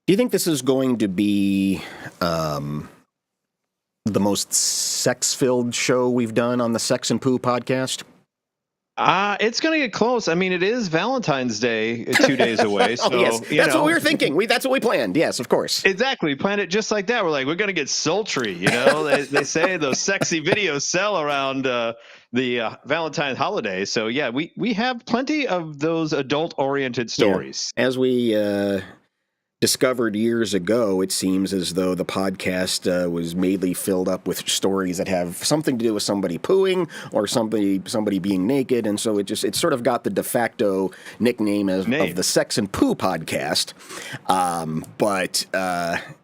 Do you think this is going to be the most sex-filled show we've done on the Sex and Poo podcast? It's going to get close. I mean, it is Valentine's Day 2 days away. So, yes, that's what we were thinking. That's what we planned. Yes, of course. Exactly. Planned it just like that. We're going to get sultry. They say those sexy videos sell around the Valentine's holiday. So, yeah, we have plenty of those adult-oriented stories. Yeah. As we discovered years ago, it seems as though the podcast was mainly filled up with stories that have something to do with somebody pooing or somebody being naked, and so it sort of got the de facto nickname of the Sex and Poo podcast. But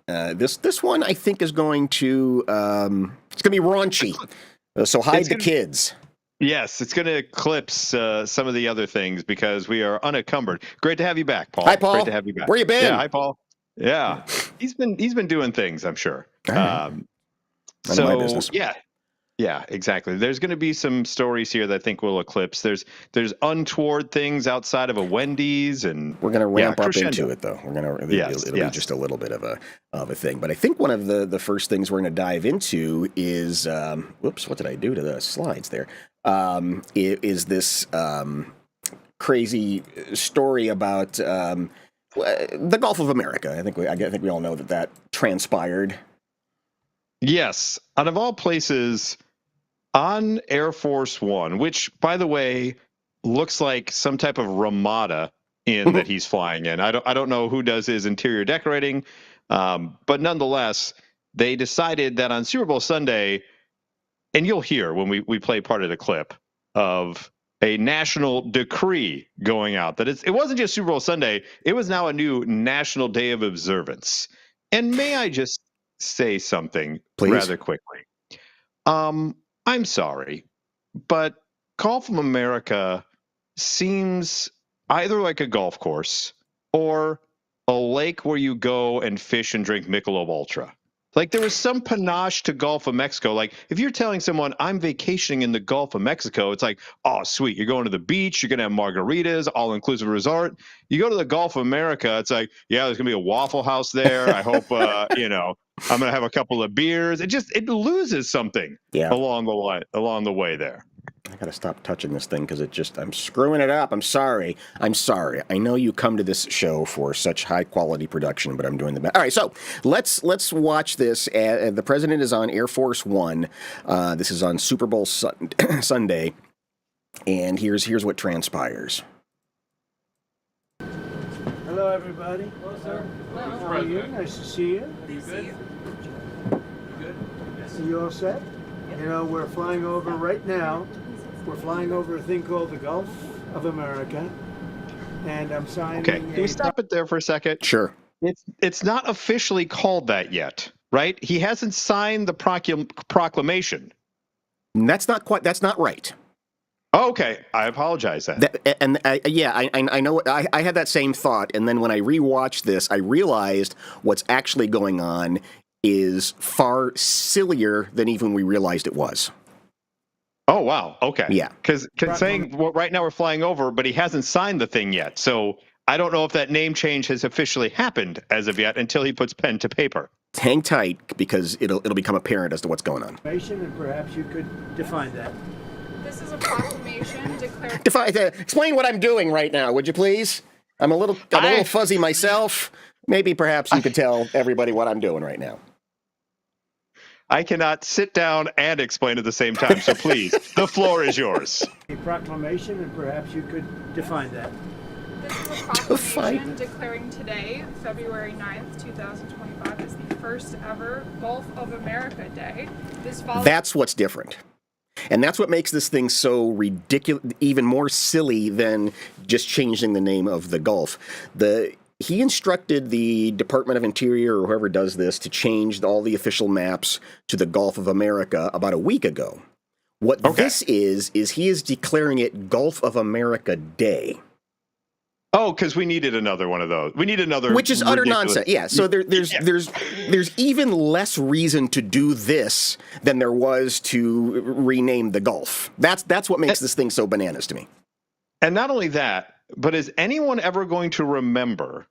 this one I think is going to it's going to be raunchy. So hide the kids. Yes, it's going to eclipse some of the other things because we are unencumbered. Great to have you back, Paul. Hi, Paul. Great to have you back. Where you been? Yeah, hi, Paul. Yeah, he's been doing things, I'm sure. Right. So my business. Yeah, exactly. There's going to be some stories here that I think will eclipse. There's untoward things outside of a Wendy's, and we're going to ramp up into it, though. We're going to it'll be just a little bit of a thing. But I think one of the first things we're going to dive into is whoops, what did I do to the slides there? Is this crazy story about the Gulf of America? I think we all know that transpired. Yes, out of all places, on Air Force One, which, by the way, looks like some type of Ramada that he's flying in. I don't know who does his interior decorating, but nonetheless, they decided that on Super Bowl Sunday, and you'll hear when we play part of the clip of a national decree going out that it wasn't just Super Bowl Sunday, it was now a new national day of observance. And may I just say something Please? Rather quickly? I'm sorry, but Gulf of America seems either like a golf course or a lake where you go and fish and drink Michelob Ultra. Like, there was some panache to Gulf of Mexico. Like, if you're telling someone I'm vacationing in the Gulf of Mexico, it's like, oh, sweet. You're going to the beach. You're going to have margaritas, all-inclusive resort. You go to the Gulf of America, it's like, yeah, there's going to be a Waffle House there. I hope, I'm going to have a couple of beers. It loses something along the way there. I gotta stop touching this thing because I'm screwing it up. I'm sorry. I know you come to this show for such high quality production, but I'm doing the best. All right, so let's watch this. The president is on Air Force One. This is on Super Bowl Sunday, and here's what transpires. Hello, everybody. Hello, sir. How are you? Nice to see you. You good? Good. Are you all set? We're flying over right now. We're flying over a thing called the Gulf of America, and I'm signing. Okay, can we stop it there for a second? Sure. It's not officially called that yet, right? He hasn't signed the proclamation. That's not right. Oh, okay, I apologize then. I know. I had that same thought, and then when I rewatched this, I realized what's actually going on is far sillier than even we realized it was. Oh, wow. Okay. Yeah. Because saying right now we're flying over, but he hasn't signed the thing yet. So I don't know if that name change has officially happened as of yet until he puts pen to paper. Hang tight because it'll become apparent as to what's going on. And perhaps you could define that. This is a proclamation declaring... Explain what I'm doing right now, would you please? I'm a little fuzzy myself. Maybe perhaps you could tell everybody what I'm doing right now. I cannot sit down and explain at the same time, so please, the floor is yours. A proclamation, and perhaps you could define that. This is a proclamation declaring today, February 9th, 2025, as the first ever Gulf of America Day. That's what's different. And that's what makes this thing so ridiculous, even more silly than just changing the name of the Gulf. He instructed the Department of Interior or whoever does this to change all the official maps to the Gulf of America about a week ago. What this is he is declaring it Gulf of America Day. Oh, because we needed another one of those. We need another, which is utter nonsense. Yeah. So there's even less reason to do this than there was to rename the Gulf. That's what makes this thing so bananas to me. And not only that, but is anyone ever going to remember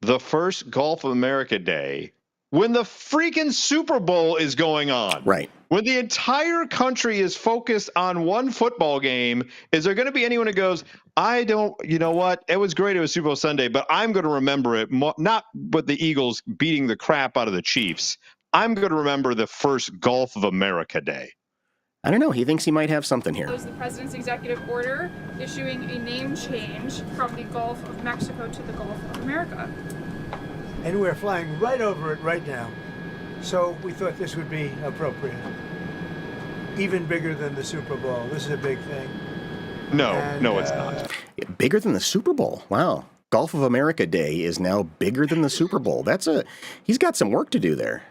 the first Gulf of America Day when the freaking Super Bowl is going on? Right. When the entire country is focused on one football game, is there going to be anyone who goes, you know what? It was great. It was Super Bowl Sunday, but I'm going to remember it not with the Eagles beating the crap out of the Chiefs. I'm going to remember the first Gulf of America Day. I don't know. He thinks he might have something here. It was the president's executive order issuing a name change from the Gulf of Mexico to the Gulf of America. And we're flying right over it right now. So we thought this would be appropriate. Even bigger than the Super Bowl. This is a big thing. No, it's not. Bigger than the Super Bowl. Wow. Gulf of America Day is now bigger than the Super Bowl. He's got some work to do there.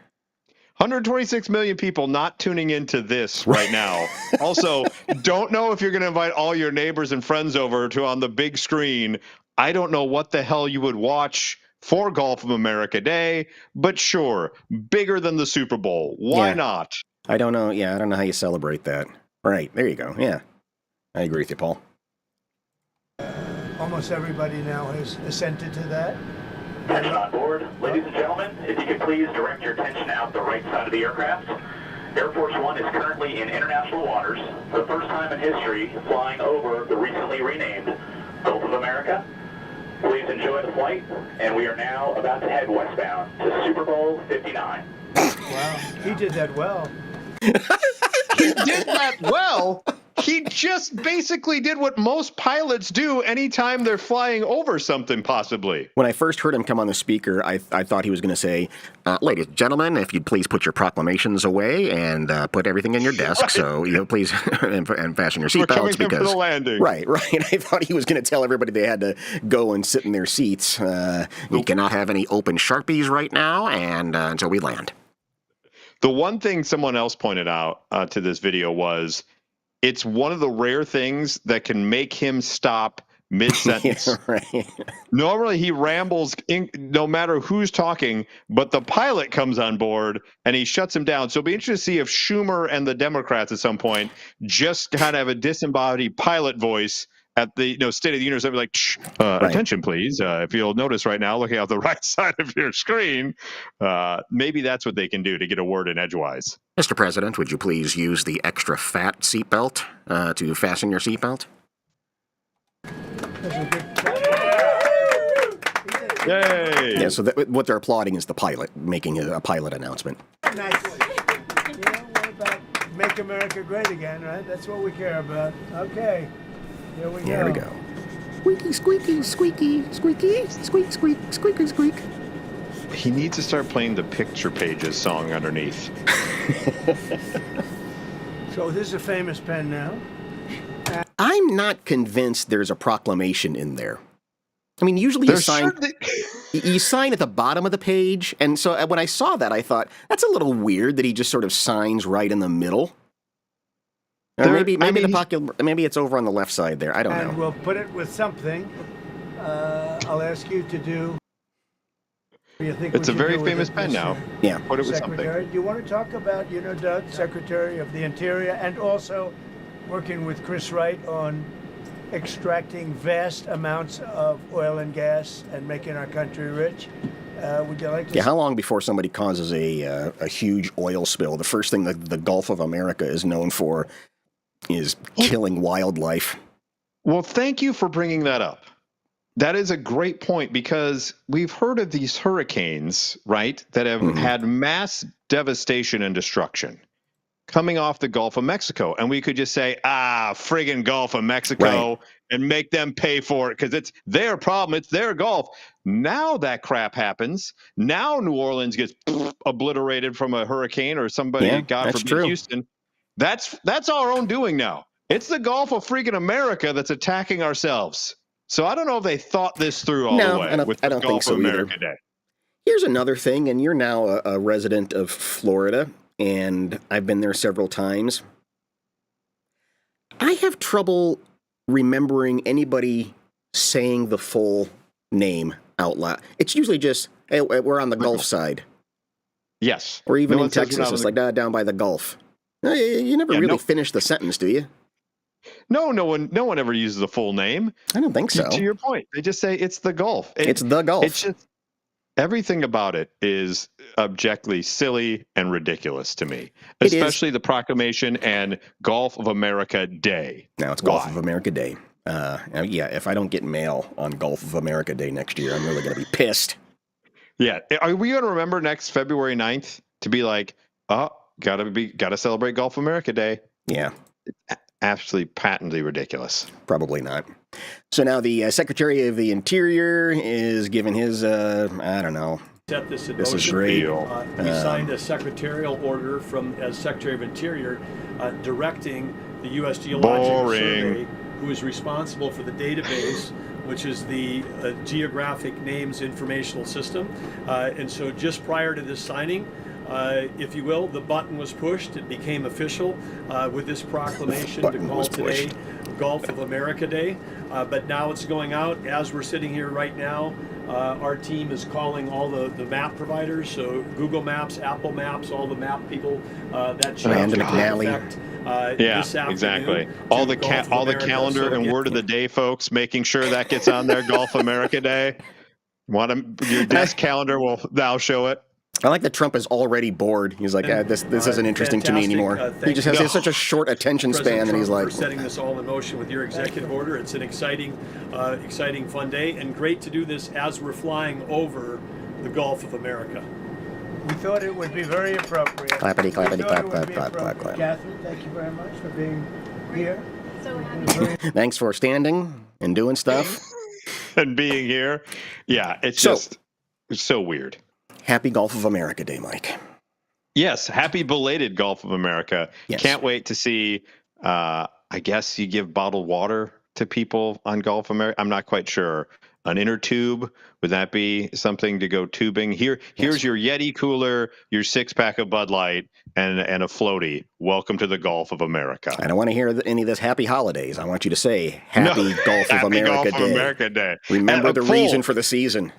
126 million people not tuning into this right now. Also, don't know if you're going to invite all your neighbors and friends over to on the big screen. I don't know what the hell you would watch for Gulf of America Day, but sure, bigger than the Super Bowl. Why not? I don't know. Yeah, I don't know how you celebrate that. Right, there you go. Yeah, I agree with you, Paul. Almost everybody now has assented to that. Attention on board. Ladies and gentlemen, if you could please direct your attention out the right side of the aircraft. Air Force One is currently in international waters, for the first time in history, flying over the recently renamed Gulf of America. Please enjoy the flight, and we are now about to head westbound to Super Bowl 59. Wow, he did that well. He did that well. He just basically did what most pilots do anytime they're flying over something, possibly. When I first heard him come on the speaker, I thought he was going to say, ladies and gentlemen, if you'd please put your proclamations away and put everything in your desk. Right. So, please, and fasten your seatbelts because... for the landing. Right. I thought he was going to tell everybody they had to go and sit in their seats. You cannot have any open Sharpies right now and until we land. The one thing someone else pointed out to this video was it's one of the rare things that can make him stop mid-sentence. Yeah, right. Normally he rambles no matter who's talking, but the pilot comes on board and he shuts him down. So it'll be interesting to see if Schumer and the Democrats at some point just kind of have a disembodied pilot voice at the State of the Union. So they'll be like, right. Attention, please. If you'll notice right now, looking out the right side of your screen, maybe that's what they can do to get a word in edgewise. Mr. President, would you please use the extra fat seatbelt to fasten your seatbelt? Yay! Yeah, so what they're applauding is the pilot making a pilot announcement. Nice. What about make America great again, right? That's what we care about. Okay, here we go. There we go. Squeaky, squeaky, squeaky, squeaky, squeak, squeak, squeaky, squeak. He needs to start playing the Picture Pages song underneath. So this is a famous pen now. I'm not convinced there's a proclamation in there. I mean, usually you sign at the bottom of the page, and so when I saw that, I thought, that's a little weird that he just sort of signs right in the middle. Or maybe it's over on the left side there. I don't know. And we'll put it with something. I'll ask you to do. It's a very famous pen now. Yeah. Put it with Secretary, something. do you want to talk about, Doug, Secretary of the Interior, and also working with Chris Wright on extracting vast amounts of oil and gas and making our country rich? Would you like to? Yeah, how long before somebody causes a huge oil spill? The first thing that the Gulf of America is known for is killing wildlife. Well, thank you for bringing that up. That is a great point because we've heard of these hurricanes, right, that have had mass devastation and destruction coming off the Gulf of Mexico. And we could just say, friggin' Gulf of Mexico, right, and make them pay for it because it's their problem. It's their Gulf. Now that crap happens. Now New Orleans gets obliterated from a hurricane or somebody, God forbid, Houston. That's our own doing now. It's the Gulf of freaking America that's attacking ourselves. So I don't know if they thought this through all the way with the Gulf of America Day. Here's another thing, and you're now a resident of Florida, and I've been there several times. I have trouble remembering anybody saying the full name out loud. It's usually just, hey, we're on the Gulf side. Yes. Or even in Texas, it's like, down by the Gulf. You never really finish the sentence, do you? No one ever uses a full name. I don't think so. To your point, they just say it's the Gulf. It's the Gulf. It's just everything about it is objectively silly and ridiculous to me, It is. especially the proclamation and Gulf of America Day. Now it's Why? Gulf of America Day. Yeah, if I don't get mail on Gulf of America Day next year, I'm really going to be pissed. Yeah. Are we going to remember next February 9th to be like, oh, gotta celebrate Gulf of America Day? Yeah. Absolutely patently ridiculous. Probably not. So now the Secretary of the Interior is giving his, I don't know. Set this in This is motion. great. We signed a secretarial order as Secretary of Interior directing the U.S. Geological Survey, who is responsible for the database, which is the Geographic Names Informational System. And so just prior to this signing, if you will, the button was pushed. It became official with this proclamation to call today Gulf of America Day. But now it's going out. As we're sitting here right now, our team is calling all the map providers, so Google Maps, Apple Maps, all the map people that change effect. Yeah, this afternoon exactly. All the calendar and word of the day, folks, making sure that gets on there. Gulf America Day. Your desk calendar will now show it. I like that Trump is already bored. He's like, this isn't interesting to me anymore. He just has such a short attention span, and he's like, for setting this all in motion with your executive order. It's an exciting, fun day, and great to do this as we're flying over the Gulf of America. We thought it would be very appropriate. Clappity, clappity, clap, clap, clap, clap, clap. Catherine, thank you very much for being here. So happy. Thanks for standing and doing stuff. And being here. Yeah, it's so weird. Happy Gulf of America Day, Mike. Yes, happy belated Gulf of America. Yes. Can't wait to see, I guess you give bottled water to people on Gulf of America. I'm not quite sure. An inner tube, would that be something to go tubing? Here's your Yeti cooler, your 6-pack of Bud Light, and a floaty. Welcome to the Gulf of America. I don't want to hear any of this happy holidays. I want you to say Happy Gulf of America Day. America Day. Remember the reason for the season.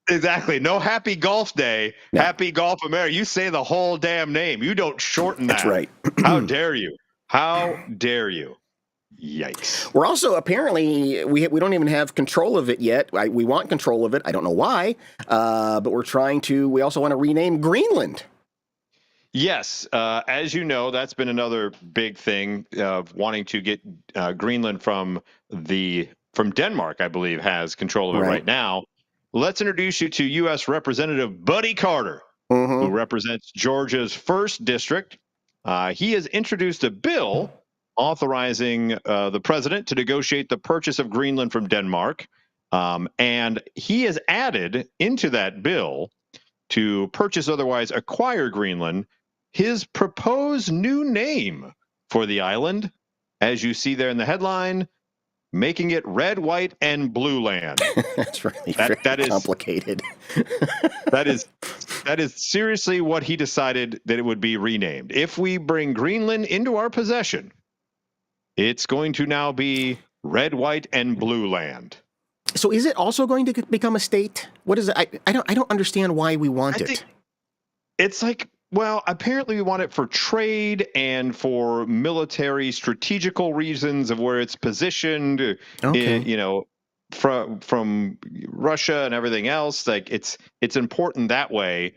Exactly. No Happy Golf Day. No. Happy Golf America. You say the whole damn name. You don't shorten that. That's right. How dare you? How dare you? Yikes. We're also apparently we don't even have control of it yet. We want control of it. I don't know why, but we're trying to. We also want to rename Greenland. Yes, as you know, that's been another big thing of wanting to get Greenland from Denmark. I believe has control of it right now. Let's introduce you to U.S. Representative Buddy Carter, who represents Georgia's 1st District. He has introduced a bill authorizing the president to negotiate the purchase of Greenland from Denmark. And he has added into that bill to purchase, otherwise acquire Greenland, his proposed new name for the island, as you see there in the headline, making it Red, White, and Blue Land. That's really very complicated. That is seriously what he decided that it would be renamed. If we bring Greenland into our possession, it's going to now be Red, White, and Blue Land. So is it also going to become a state? What is it? I don't understand why we want it. It's like, well, apparently we want it for trade and for military strategical reasons of where it's positioned, from Russia and everything else. Like it's important that way.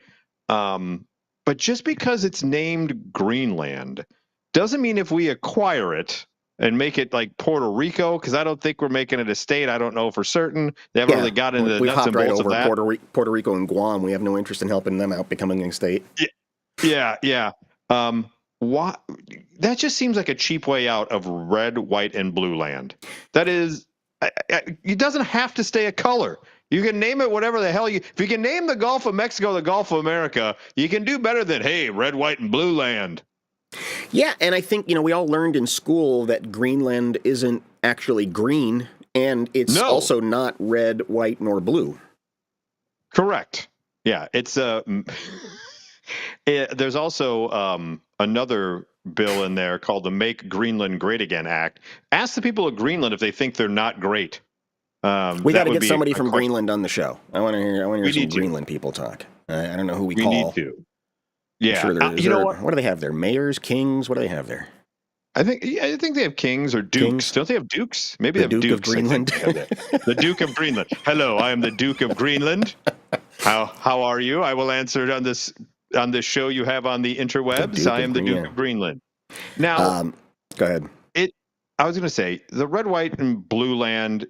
But just because it's named Greenland doesn't mean if we acquire it and make it like Puerto Rico, because I don't think we're making it a state. I don't know for certain. They haven't really got into the nuts and bolts of that. Puerto Rico and Guam. We have no interest in helping them out becoming a state. Yeah. Why? That just seems like a cheap way out of Red, White, and Blue Land. That is, it doesn't have to stay a color. You can name it whatever the hell if you can name the Gulf of Mexico the Gulf of America, you can do better than, hey, Red, White, and Blue Land. Yeah, and I think, we all learned in school that Greenland isn't actually green, and it's also not red, white, nor blue. Correct. Yeah, it's there's also another bill in there called the Make Greenland Great Again Act. Ask the people of Greenland if they think they're not great. We got to get somebody from Greenland on the show. I want to hear some Greenland people talk. I don't know who we call. We need to. Yeah, sure what do they have there? Mayors, kings? What do they have there? I think they have kings or dukes. Kings? Don't they have dukes? Maybe the they have Duke dukes. Of Greenland. The Duke of Greenland. Hello, I am the Duke of Greenland. How are you? I will answer it on this show you have on the interwebs. I am the Duke of Greenland. Now, go ahead. I was going to say the red, white, and blue land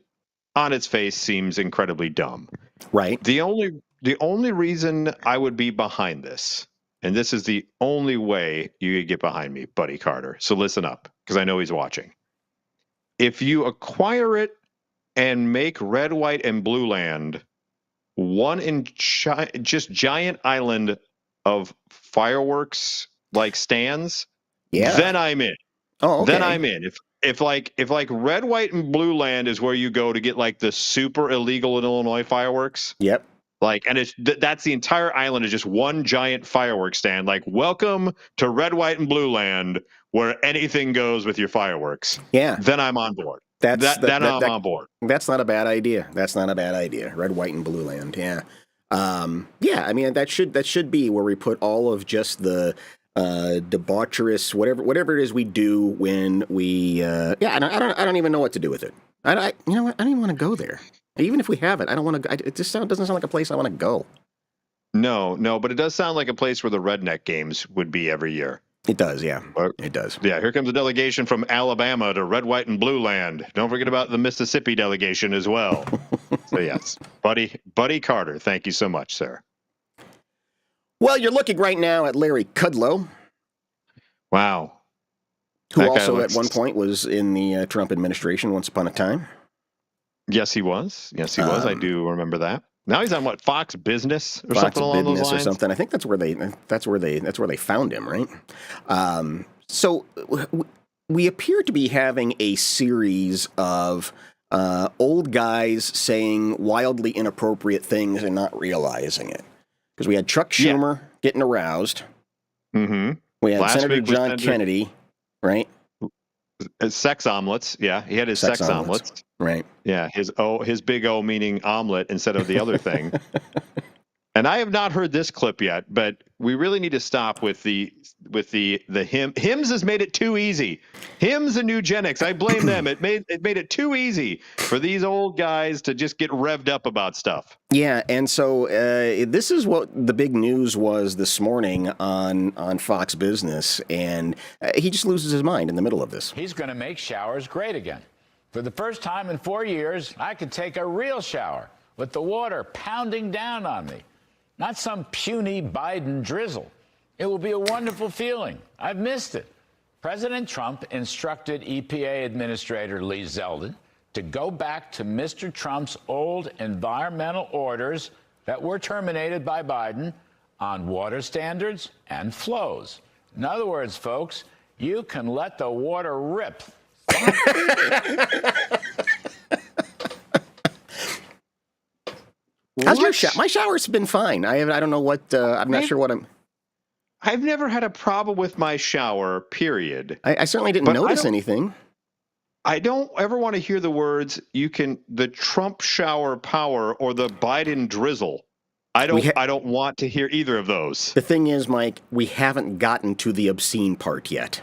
on its face seems incredibly dumb. Right. The only reason I would be behind this, and this is the only way you could get behind me, Buddy Carter. So listen up, because I know he's watching. If you acquire it and make red, white, and blue land one just giant island of fireworks like stands, then I'm in. Oh, okay. Then I'm in. If red, white, and blue land is where you go to get like the super illegal in Illinois fireworks. Yep. Like, and that's the entire island is just one giant fireworks stand. Like, welcome to red, white, and blue land, where anything goes with your fireworks. Yeah. Then I'm on board. I'm on board. That's not a bad idea. Red, white, and blue land. Yeah. Yeah. I mean, that should be where we put all of just the debaucherous whatever it is we do when we. I don't even know what to do with it. You know what? I don't even want to go there. Even if we have it, I don't want to. It just doesn't sound like a place I want to go. No, but it does sound like a place where the redneck games would be every year. It does, yeah. It does. Yeah, here comes a delegation from Alabama to red, white, and blue land. Don't forget about the Mississippi delegation as well. So yes, Buddy Carter, thank you so much, sir. Well, you're looking right now at Larry Kudlow. Wow. Who also at one point was in the Trump administration once upon a time. Yes, he was. I do remember that. Now he's on what, Fox Business or something along those lines? Or something. I think that's where they found him, right? So we appear to be having a series of old guys saying wildly inappropriate things and not realizing it. Because we had Chuck Schumer getting aroused. Mm-hmm. We had Senator John Kennedy, right? Sex omelets. Yeah, he had his sex omelets. Right. Yeah, his big O meaning omelet instead of the other thing. And I have not heard this clip yet, but we really need to stop with the Hims has made it too easy. Hims and eugenics, I blame them. It made it too easy for these old guys to just get revved up about stuff. Yeah, and so this is what the big news was this morning on Fox Business, and he just loses his mind in the middle of this. He's going to make showers great again. For the first time in 4 years, I could take a real shower with the water pounding down on me. Not some puny Biden drizzle. It will be a wonderful feeling. I've missed it. President Trump instructed EPA Administrator Lee Zeldin to go back to Mr. Trump's old environmental orders that were terminated by Biden on water standards and flows. In other words, folks, you can let the water rip. How's your shower? My shower's been fine. I don't know what. I'm not sure what I'm. I've never had a problem with my shower. Period. I certainly didn't notice anything. I don't ever want to hear the words the Trump shower power or the Biden drizzle. I don't want to hear either of those. The thing is, Mike, we haven't gotten to the obscene part yet.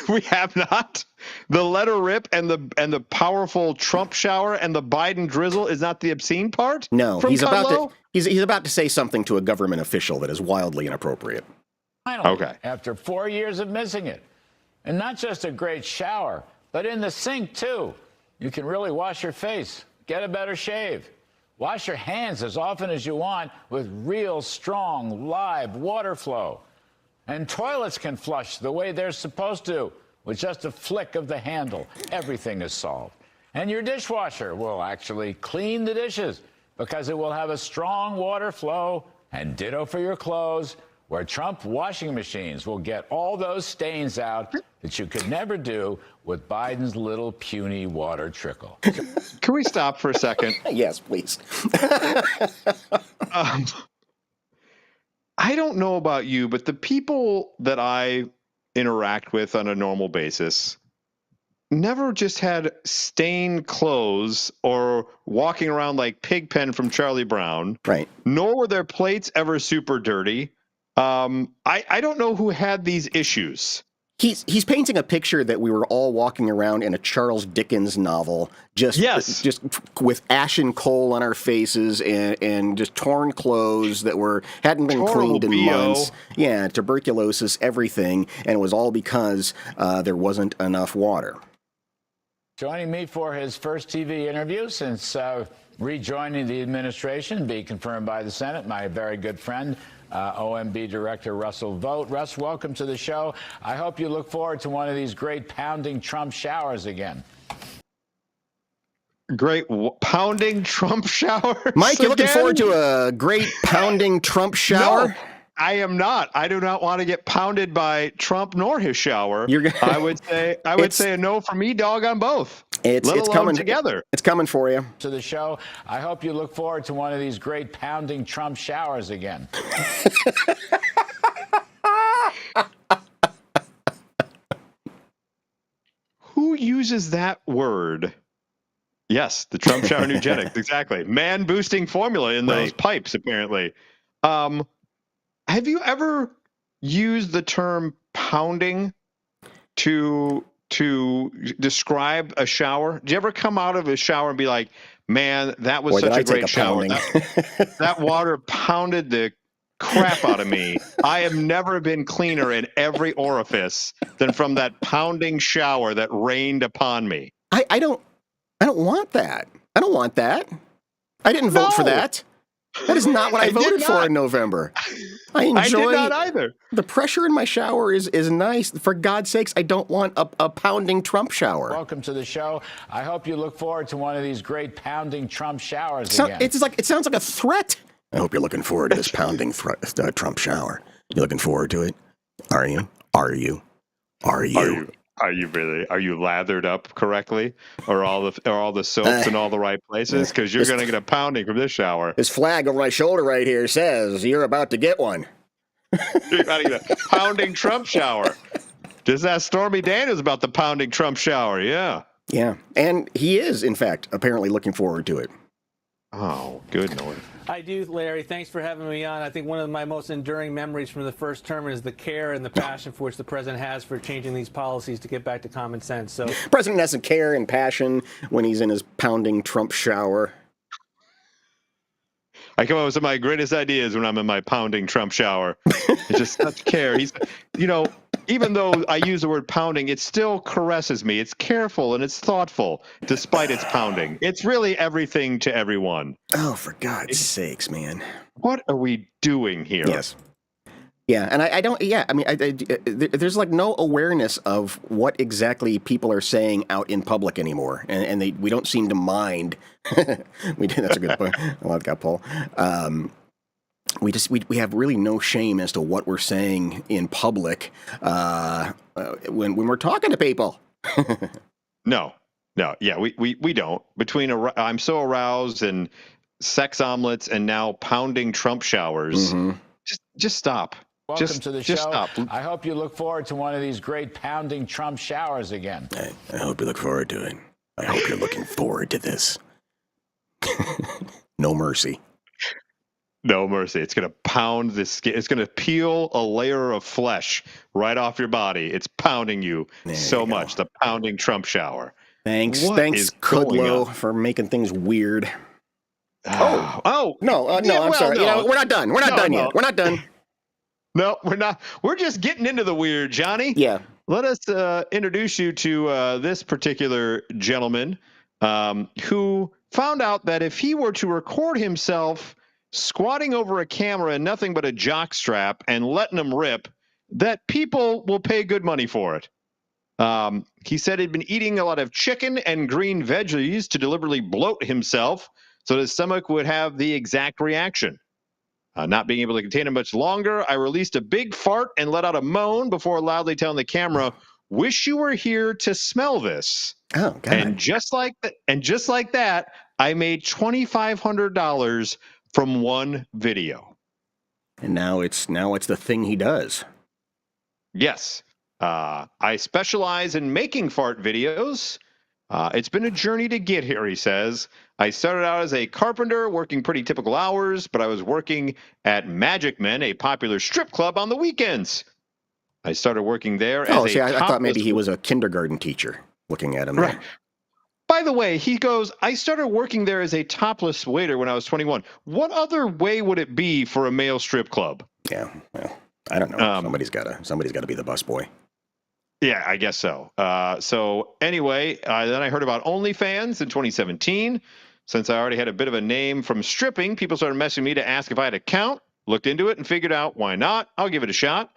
We have not. The letter rip and the powerful Trump shower and the Biden drizzle is not the obscene part? No, he's about to say something to a government official that is wildly inappropriate. Finally, okay. After 4 years of missing it. And not just a great shower, but in the sink too. You can really wash your face, get a better shave. Wash your hands as often as you want with real strong live water flow. And toilets can flush the way they're supposed to with just a flick of the handle. Everything is solved. And your dishwasher will actually clean the dishes because it will have a strong water flow, and ditto for your clothes, where Trump washing machines will get all those stains out that you could never do with Biden's little puny water trickle. Can we stop for a second? Yes, please. I don't know about you, but the people that I interact with on a normal basis never just had stained clothes or walking around like Pigpen from Charlie Brown. Right. Nor were their plates ever super dirty. I don't know who had these issues. He's painting a picture that we were all walking around in a Charles Dickens novel, just with ashen coal on our faces and just torn clothes that hadn't been cleaned in months. Yeah, tuberculosis, everything, and it was all because there wasn't enough water. Joining me for his first TV interview since rejoining the administration, be confirmed by the Senate, my very good friend, OMB Director Russell Vought. Russ, welcome to the show. I hope you look forward to one of these great pounding Trump showers again. Great pounding Trump showers? Mike, you looking forward to a great pounding Trump shower? No, I am not. I do not want to get pounded by Trump nor his shower. I would say a no for me, dog, on both. It's coming together. It's coming for you. To the show. I hope you look forward to one of these great pounding Trump showers again. Who uses that word? Yes, the Trump shower eugenics, exactly. Man boosting formula in those pipes, apparently. Have you ever used the term pounding to describe a shower? Did you ever come out of a shower and be like, man, that was such a great shower. That water pounded the crap out of me. I have never been cleaner in every orifice than from that pounding shower that rained upon me. I don't want that. I don't want that. I didn't vote for that. That is not what I voted for in November. I enjoy. I did not either. The pressure in my shower is nice. For God's sakes, I don't want a pounding Trump shower. Welcome to the show. I hope you look forward to one of these great pounding Trump showers again. It sounds like a threat. I hope you're looking forward to this pounding Trump shower. You looking forward to it? Are you? Are you really? Are you lathered up correctly? Are all the soaps in all the right places? Because you're going to get a pounding from this shower. This flag over my shoulder right here says you're about to get one. You're about to get a pounding Trump shower. Just ask Stormy Daniels about the pounding Trump shower. Yeah. Yeah. And he is, in fact, apparently looking forward to it. Oh, good Lord. I do, Larry. Thanks for having me on. I think one of my most enduring memories from the first term is the care and the passion for which the president has for changing these policies to get back to common sense. So, the president has some care and passion when he's in his pounding Trump shower. I come up with some of my greatest ideas when I'm in my pounding Trump shower. It's just such care. He's, even though I use the word pounding, it still caresses me. It's careful and it's thoughtful, despite its pounding. It's really everything to everyone. Oh, for God's sakes, man. What are we doing here? Yes. Yeah, and I don't, yeah, I mean, there's like no awareness of what exactly people are saying out in public anymore, and we don't seem to mind. That's a good point. I like that, Paul. We have really no shame as to what we're saying in public when we're talking to people. No, yeah, we don't. Between I'm so aroused and sex omelets and now pounding Trump showers, just stop. Welcome to the show. Stop. I hope you look forward to one of these great pounding Trump showers again. I hope you look forward to it. I hope you're looking forward to this. No mercy. No mercy. It's going to pound the skin. It's going to peel a layer of flesh right off your body. It's pounding you so much. The pounding Trump shower. Thanks, Kudlow, for making things weird. No, I'm sorry. No. We're not done. We're not done yet. We're not done. No, we're not. We're just getting into the weird, Johnny. Yeah. Let us introduce you to this particular gentleman who found out that if he were to record himself squatting over a camera and nothing but a jock strap and letting him rip, that people will pay good money for it. He said he'd been eating a lot of chicken and green veggies to deliberately bloat himself so his stomach would have the exact reaction. Not being able to contain it much longer, I released a big fart and let out a moan before loudly telling the camera, "Wish you were here to smell this." Oh, God. And just like that, I made $2,500 from one video. And now it's the thing he does. Yes. I specialize in making fart videos. It's been a journey to get here, he says. I started out as a carpenter, working pretty typical hours, but I was working at Magic Men, a popular strip club, on the weekends. I started working there as Oh, see, I thought maybe topless- he was a kindergarten teacher looking at him. Right. By the way, he goes, I started working there as a topless waiter when I was 21. What other way would it be for a male strip club? Yeah, well, I don't know. Somebody's got to be the busboy. Yeah, I guess so. So anyway, then I heard about OnlyFans in 2017. Since I already had a bit of a name from stripping, people started messaging me to ask if I had an account. Looked into it and figured out why not. I'll give it a shot.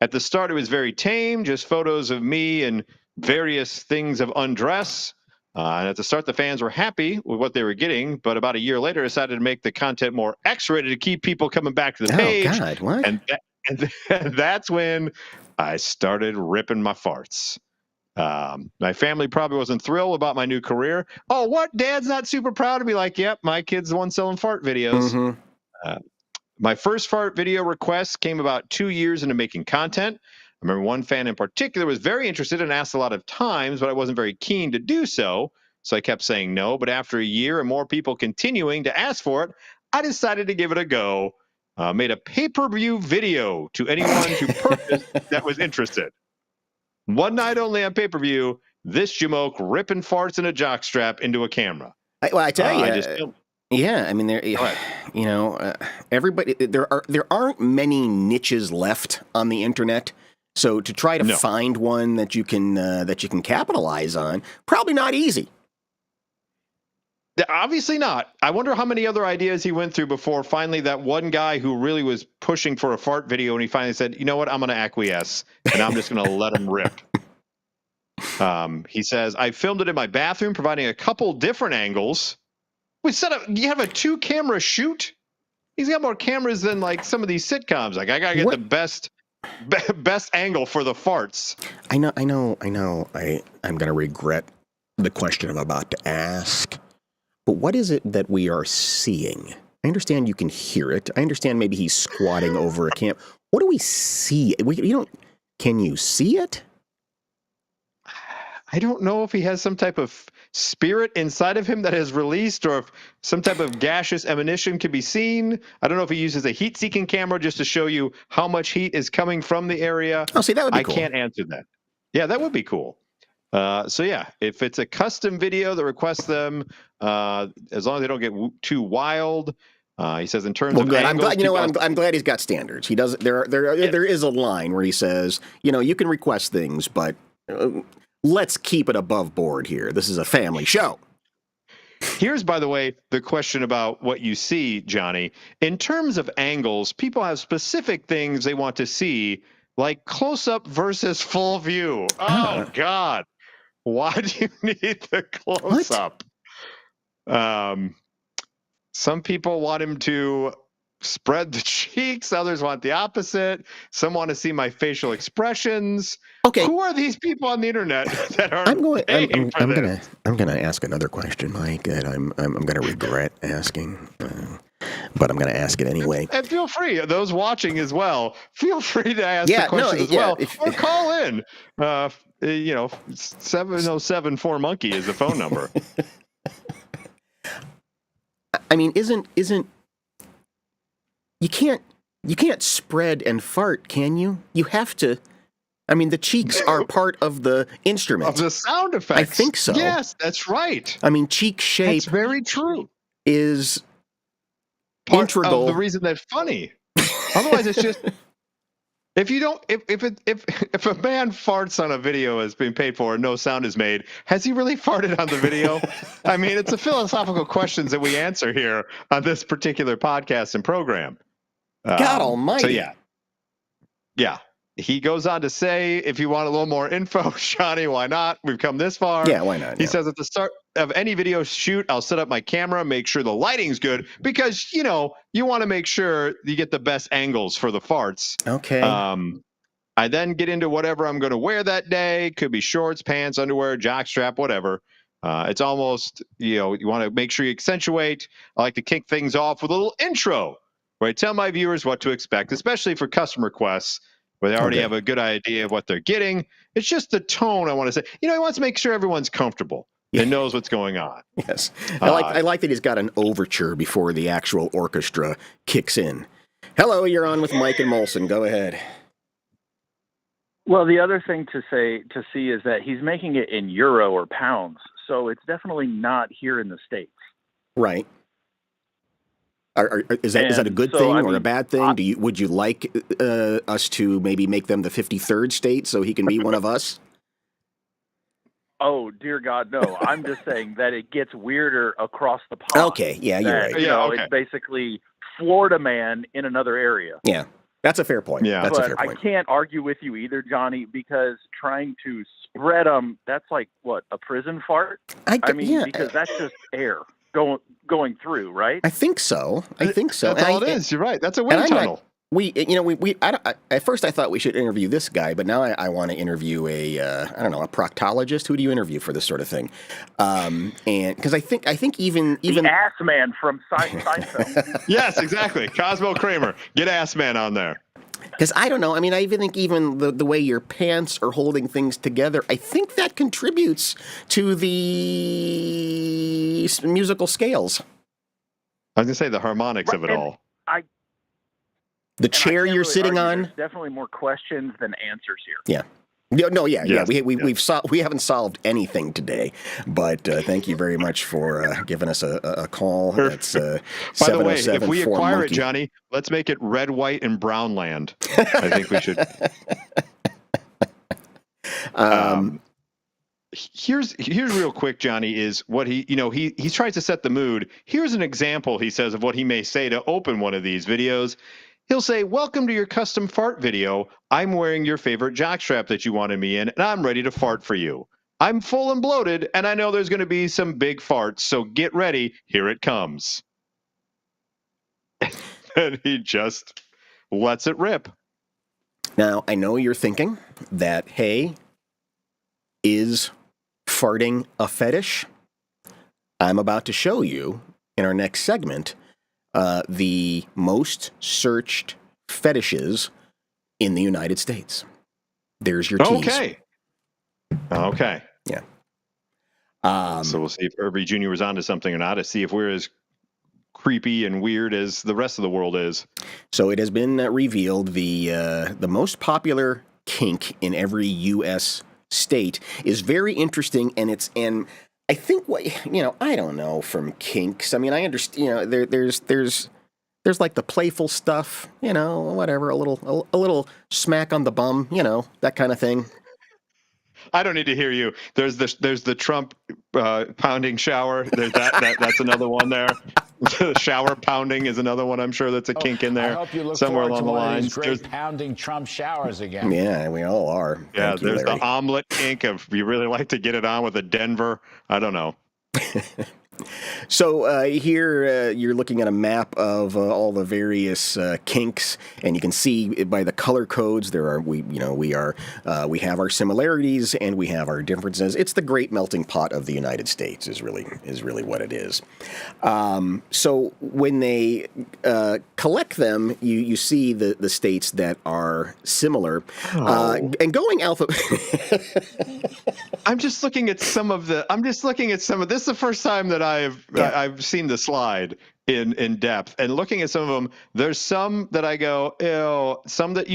At the start, it was very tame, just photos of me and various things of undress. And at the start, the fans were happy with what they were getting, but about a year later, decided to make the content more X-rated to keep people coming back to the page. Oh, God, what? And that's when I started ripping my farts. My family probably wasn't thrilled about my new career. Oh, what? Dad's not super proud to be like, yep, my kid's the one selling fart videos. Mm-hmm. My first fart video request came about 2 years into making content. I remember one fan in particular was very interested and asked a lot of times, but I wasn't very keen to do so. So I kept saying no. But after a year and more people continuing to ask for it, I decided to give it a go. Made a pay-per-view video to anyone who purchased that was interested. One night only on pay-per-view, this jamoke ripping farts in a jockstrap into a camera. I tell you, yeah. I mean, everybody. There aren't many niches left on the internet. So to try to find one that you can capitalize on, probably not easy. Obviously not. I wonder how many other ideas he went through before finally that one guy who really was pushing for a fart video, and he finally said, you know what, I'm going to acquiesce, and I'm just going to let him rip. He says, I filmed it in my bathroom, providing a couple different angles. We set up, you have a 2-camera shoot? He's got more cameras than like some of these sitcoms. Like, I got to get the best angle for the farts. I know. I'm going to regret the question I'm about to ask. But what is it that we are seeing? I understand you can hear it. I understand maybe he's squatting over a camp. What do we see? Can you see it? I don't know if he has some type of spirit inside of him that has released, or if some type of gaseous emanation can be seen. I don't know if he uses a heat-seeking camera just to show you how much heat is coming from the area. Oh, see, that would be cool. I can't answer that. Yeah, that would be cool. So yeah, if it's a custom video that requests them, as long as they don't get too wild. He says in terms of good. angles, I'm glad he's got standards. He does. There is a line where he says, you can request things, but let's keep it above board here. This is a family show. Here's, by the way, the question about what you see, Johnny. In terms of angles, people have specific things they want to see, like close-up versus full view. Oh, God. Why do you need the close-up? Some people want him to spread the cheeks. Others want the opposite. Some want to see my facial expressions. Okay. Who are these people on the internet that are paying for this? I'm gonna ask another question, Mike, that I'm gonna regret asking, but I'm gonna ask it anyway. And feel free, those watching as well. Feel free to ask the questions as well, or call in. 707-4-Monkey is the phone number. I mean, isn't you can't spread and fart, can you? You have to. I mean, the cheeks are part of the instrument. Of the sound effects. I think so. Yes, that's right. I mean, cheek shape. That's very true. Is part integral. Of the reason that's funny. Otherwise, it's just if a man farts on a video that's being paid for and no sound is made, has he really farted on the video? I mean, it's a philosophical questions that we answer here on this particular podcast and program. God almighty. So yeah. He goes on to say, if you want a little more info, Johnny, why not? We've come this far. Yeah, why not? He says at the start of any video shoot, I'll set up my camera, make sure the lighting's good, because, you want to make sure you get the best angles for the farts. Okay. I then get into whatever I'm going to wear that day. Could be shorts, pants, underwear, jockstrap, whatever. It's almost, you want to make sure you accentuate. I like to kick things off with a little intro where I tell my viewers what to expect, especially for custom requests, where they already have a good idea of what they're getting. It's just the tone I want to say. He wants to make sure everyone's comfortable and knows what's going on. Yes. I like that he's got an overture before the actual orchestra kicks in. Hello, you're on with Mike and Molson. Go ahead. Well, the other thing to see is that he's making it in euro or pounds, so it's definitely not here in the States. Right. Is that a good So, thing I or a mean, bad thing? Would you like us to maybe make them the 53rd state so he can be one of us? Oh, dear God, no. I'm just saying that it gets weirder across the pond. Okay, yeah, you're right. It's basically Florida man in another area. Yeah, that's a fair point. Yeah. That's a But fair point. I can't argue with you either, Johnny, because trying to spread them, that's like, what, a prison fart? Because that's just air going through, right? I think so. That's all it is. You're right. That's a wind tunnel. At first I thought we should interview this guy, but now I want to interview a proctologist. Who do you interview for this sort of thing? And because I think even the ass man from Seinfeld. Yes, exactly. Cosmo Kramer. Get ass man on there. Because I don't know. I mean, I even think even the way your pants are holding things together, I think that contributes to the musical scales. I was gonna say the harmonics of it all. The chair you're sitting on. There's definitely more questions than answers here. Yeah. Yeah. We haven't solved anything today, but thank you very much for giving us a call. That's By the way, if we acquire it, Johnny, let's make it red, white, and brown land. I think we should. Here's real quick, Johnny, is what he tries to set the mood. Here's an example, he says, of what he may say to open one of these videos. He'll say, "Welcome to your custom fart video. I'm wearing your favorite jockstrap that you wanted me in, and I'm ready to fart for you. I'm full and bloated, and I know there's going to be some big farts, so get ready. Here it comes." And he just lets it rip. Now, I know you're thinking that, hey, is farting a fetish? I'm about to show you in our next segment the most searched fetishes in the United States. There's your tease. Okay. Yeah. So we'll see if Irby Jr. was onto something or not, to see if we're as creepy and weird as the rest of the world is. So it has been revealed the most popular kink in every U.S. state is very interesting, and I think I don't know from kinks. I mean, I understand. There's like the playful stuff, whatever, a little smack on the bum, that kind of thing. I don't need to hear you. There's the Trump pounding shower. There's that's another one there. Shower pounding is another one. I'm sure that's a kink in there. I hope you look somewhere forward along to the one of lines. these great pounding Trump showers again. Yeah, we all are. Yeah, Thank you, there's Larry. the omelet kink of you really like to get it on with a Denver. I don't know. So here you're looking at a map of all the various kinks, and you can see by the color codes we have our similarities and we have our differences. It's the great melting pot of the United States is really what it is. So when they collect them, you see the states that are similar, and going alpha. I'm just looking at some of this. This is the first time that I've seen the slide in depth, and looking at some of them, there's some that I go, ew, some that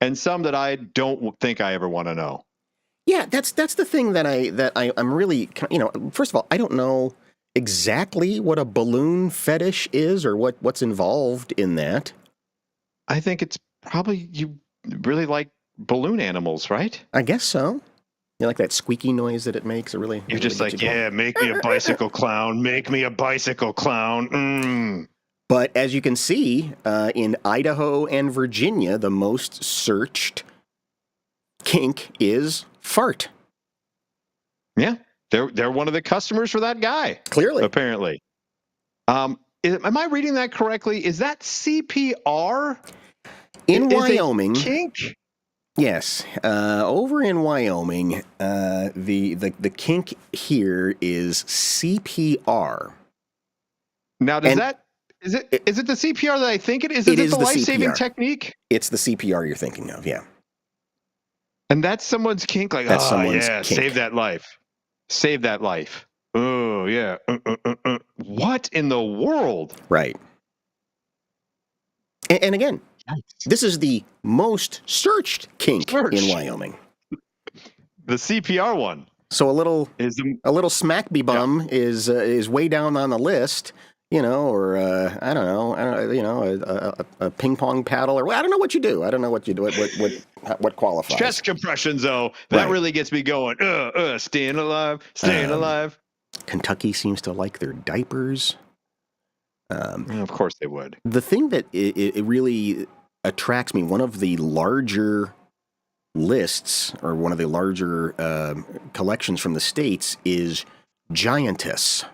and some that I don't think I ever want to know. Yeah, that's the thing that I'm really, first of all, I don't know exactly what a balloon fetish is or what's involved in that. I think it's probably you really like balloon animals, right? I guess so. You like that squeaky noise that it makes? It really. You're just like, yeah, make me a bicycle clown. Make me a bicycle clown. Mm. But as you can see, in Idaho and Virginia, the most searched kink is fart. Yeah, they're one of the customers for that guy. Clearly, apparently. Am I reading that correctly? Is that CPR in Wyoming? Kink. Yes, over in Wyoming, the kink here is CPR. Now, is it the CPR that I think it is? Is it the life-saving technique? It's the CPR you're thinking of, yeah. And that's someone's kink, like, that's someone's kink. Save that life. Save that life. Oh, yeah. What in the world? Right. And again, This is the most searched kink in Wyoming. The CPR one. So a little smackby bum is way down on the list, or I don't know, a ping pong paddle, or I don't know what you do. I don't know what you do. What qualifies? Chest compressions, though. That really gets me going. Staying alive, staying alive. Kentucky seems to like their diapers. Of course they would. The thing that it really attracts me, one of the larger lists or one of the larger collections from the States is Giantess.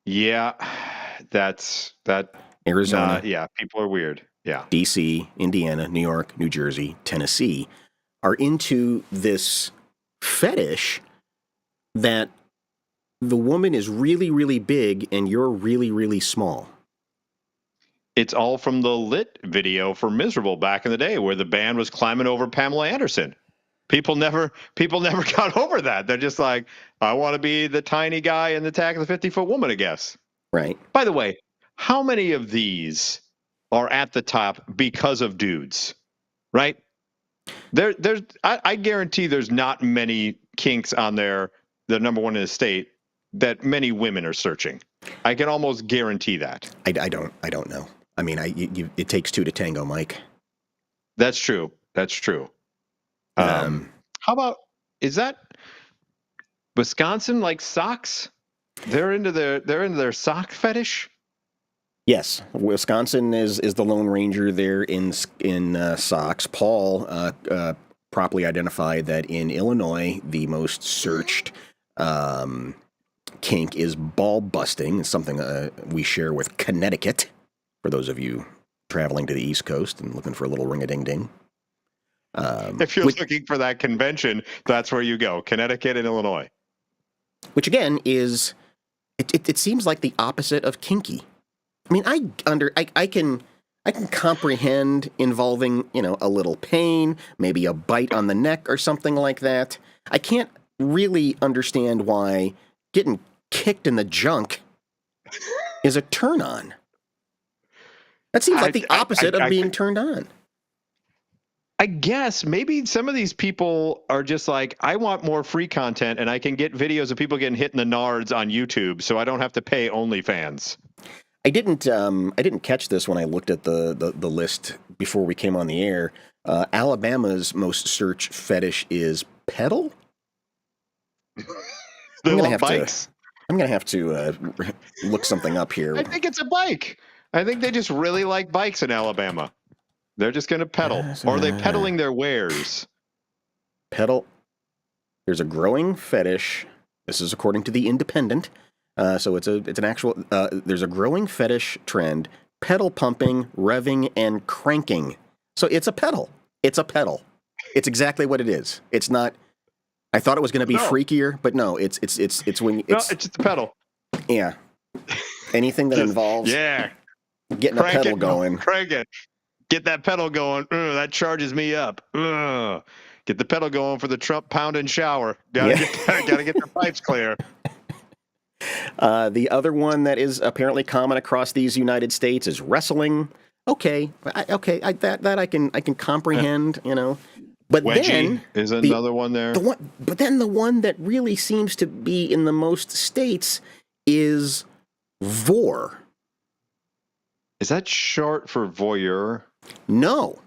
Yeah, that. Arizona. Yeah, people are weird. Yeah. DC, Indiana, New York, New Jersey, Tennessee are into this fetish that the woman is really, really big and you're really, really small. It's all from the Lit video for Miserable back in the day where the band was climbing over Pamela Anderson. People never got over that. They're just like, I want to be the tiny guy in the Attack of the 50-Foot Woman, I guess. Right. By the way, how many of these are at the top because of dudes? Right? I guarantee there's not many kinks on there, the number one in the state, that many women are searching. I can almost guarantee that. I don't know. I mean, it takes two to tango, Mike. That's true. How about, is that Wisconsin like socks? They're into their sock fetish. Yes, Wisconsin is the Lone Ranger there in socks. Paul properly identified that in Illinois the most searched kink is ball busting. It's something we share with Connecticut. For those of you traveling to the East Coast and looking for a little ring-a-ding-ding. If you're looking for that convention, that's where you go, Connecticut and Illinois. Which again is, it seems like the opposite of kinky. I mean, I can comprehend involving, a little pain, maybe a bite on the neck or something like that. I can't really understand why getting kicked in the junk is a turn on. That seems like the opposite of being turned on. I guess maybe some of these people are just like, I want more free content and I can get videos of people getting hit in the nards on YouTube so I don't have to pay OnlyFans. I didn't catch this when I looked at the list before we came on the air. Alabama's most searched fetish is pedal. They love bikes. I'm gonna have to look something up here. I think it's a bike. I think they just really like bikes in Alabama. They're just gonna pedal, or are they peddling their wares? Pedal. There's a growing fetish. This is according to the Independent. So it's an actual. There's a growing fetish trend: pedal pumping, revving, and cranking. So it's a pedal. It's a pedal. It's exactly what it is. It's not. I thought it was going to be freakier, but no. It's when it's just a pedal. Yeah. Anything that involves getting a pedal going. Crank it. Get that pedal going. That charges me up. Get the pedal going for the Trump pound and shower. Gotta get the pipes clear. The other one that is apparently common across these United States is wrestling. Okay, that I can comprehend, But Wedgie then is another one there. But then the one that really seems to be in the most states is vor. Is that short for voyeur? No.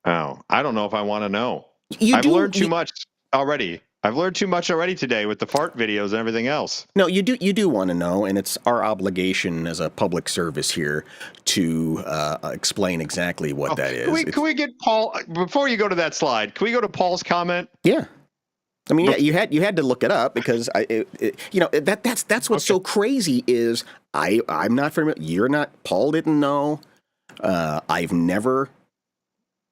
Oh, I don't know if I want to know. I've learned too much already. I've learned too much already today with the fart videos and everything else. No, you do want to know, and it's our obligation as a public service here to explain exactly what that is. Can we get Paul before you go to that slide? Can we go to Paul's comment? Yeah. I mean, you had to look it up because that's what's so crazy is I'm not familiar. You're not. Paul didn't know. I've never.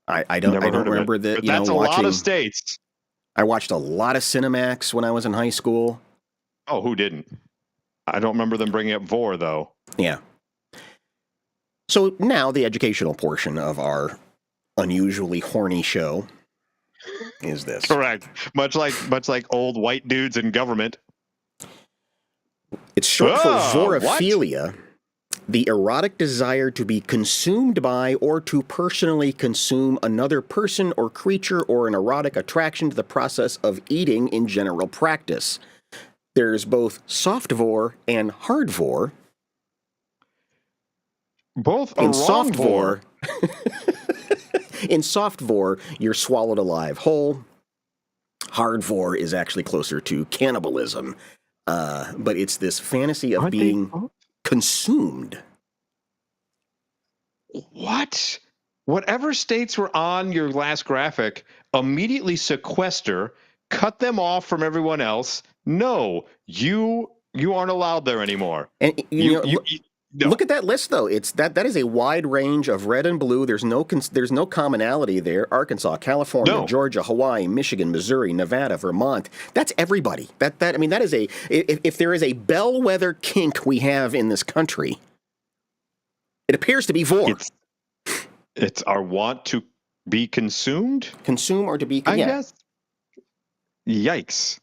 I don't remember that. But that's a lot of states. I watched a lot of Cinemax when I was in high school. Oh, who didn't? I don't remember them bringing up vor though. Yeah. So now the educational portion of our unusually horny show is this. Correct. Much like old white dudes in government. It's short for vorophilia, the erotic desire to be consumed by or to personally consume another person or creature, or an erotic attraction to the process of eating in general practice. There's both soft vor and hard vor. Both In are soft wrong vor. In soft vor, you're swallowed alive whole. Hard vor is actually closer to cannibalism. But it's this fantasy of being consumed. What? Whatever states were on your last graphic, immediately sequester, cut them off from everyone else. No, you aren't allowed there anymore. And No. Look at that list, though. It's that is a wide range of red and blue. There's no commonality there. Arkansas, California, Georgia, Hawaii, Michigan, Missouri, Nevada, Vermont. That's everybody. That is if there is a bellwether kink we have in this country, it appears to be vor. It's our want to be consumed? Consume or to be I guess. Yikes.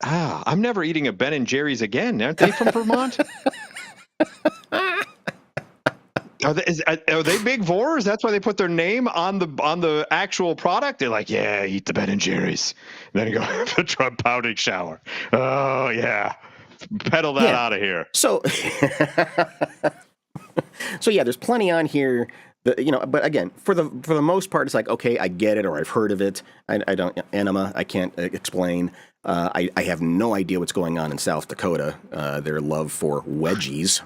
I'm never eating a Ben and Jerry's again. Aren't they from Vermont? Are they big vors? That's why they put their name on the actual product. They're like, yeah, eat the Ben and Jerry's, and then go have a Trump pounding shower. Oh yeah, pedal that out of here. So, there's plenty on here. But again, for the most part, it's like, okay, I get it, or I've heard of it. I don't enema. I can't explain. I have no idea what's going on in South Dakota. Their love for wedgies.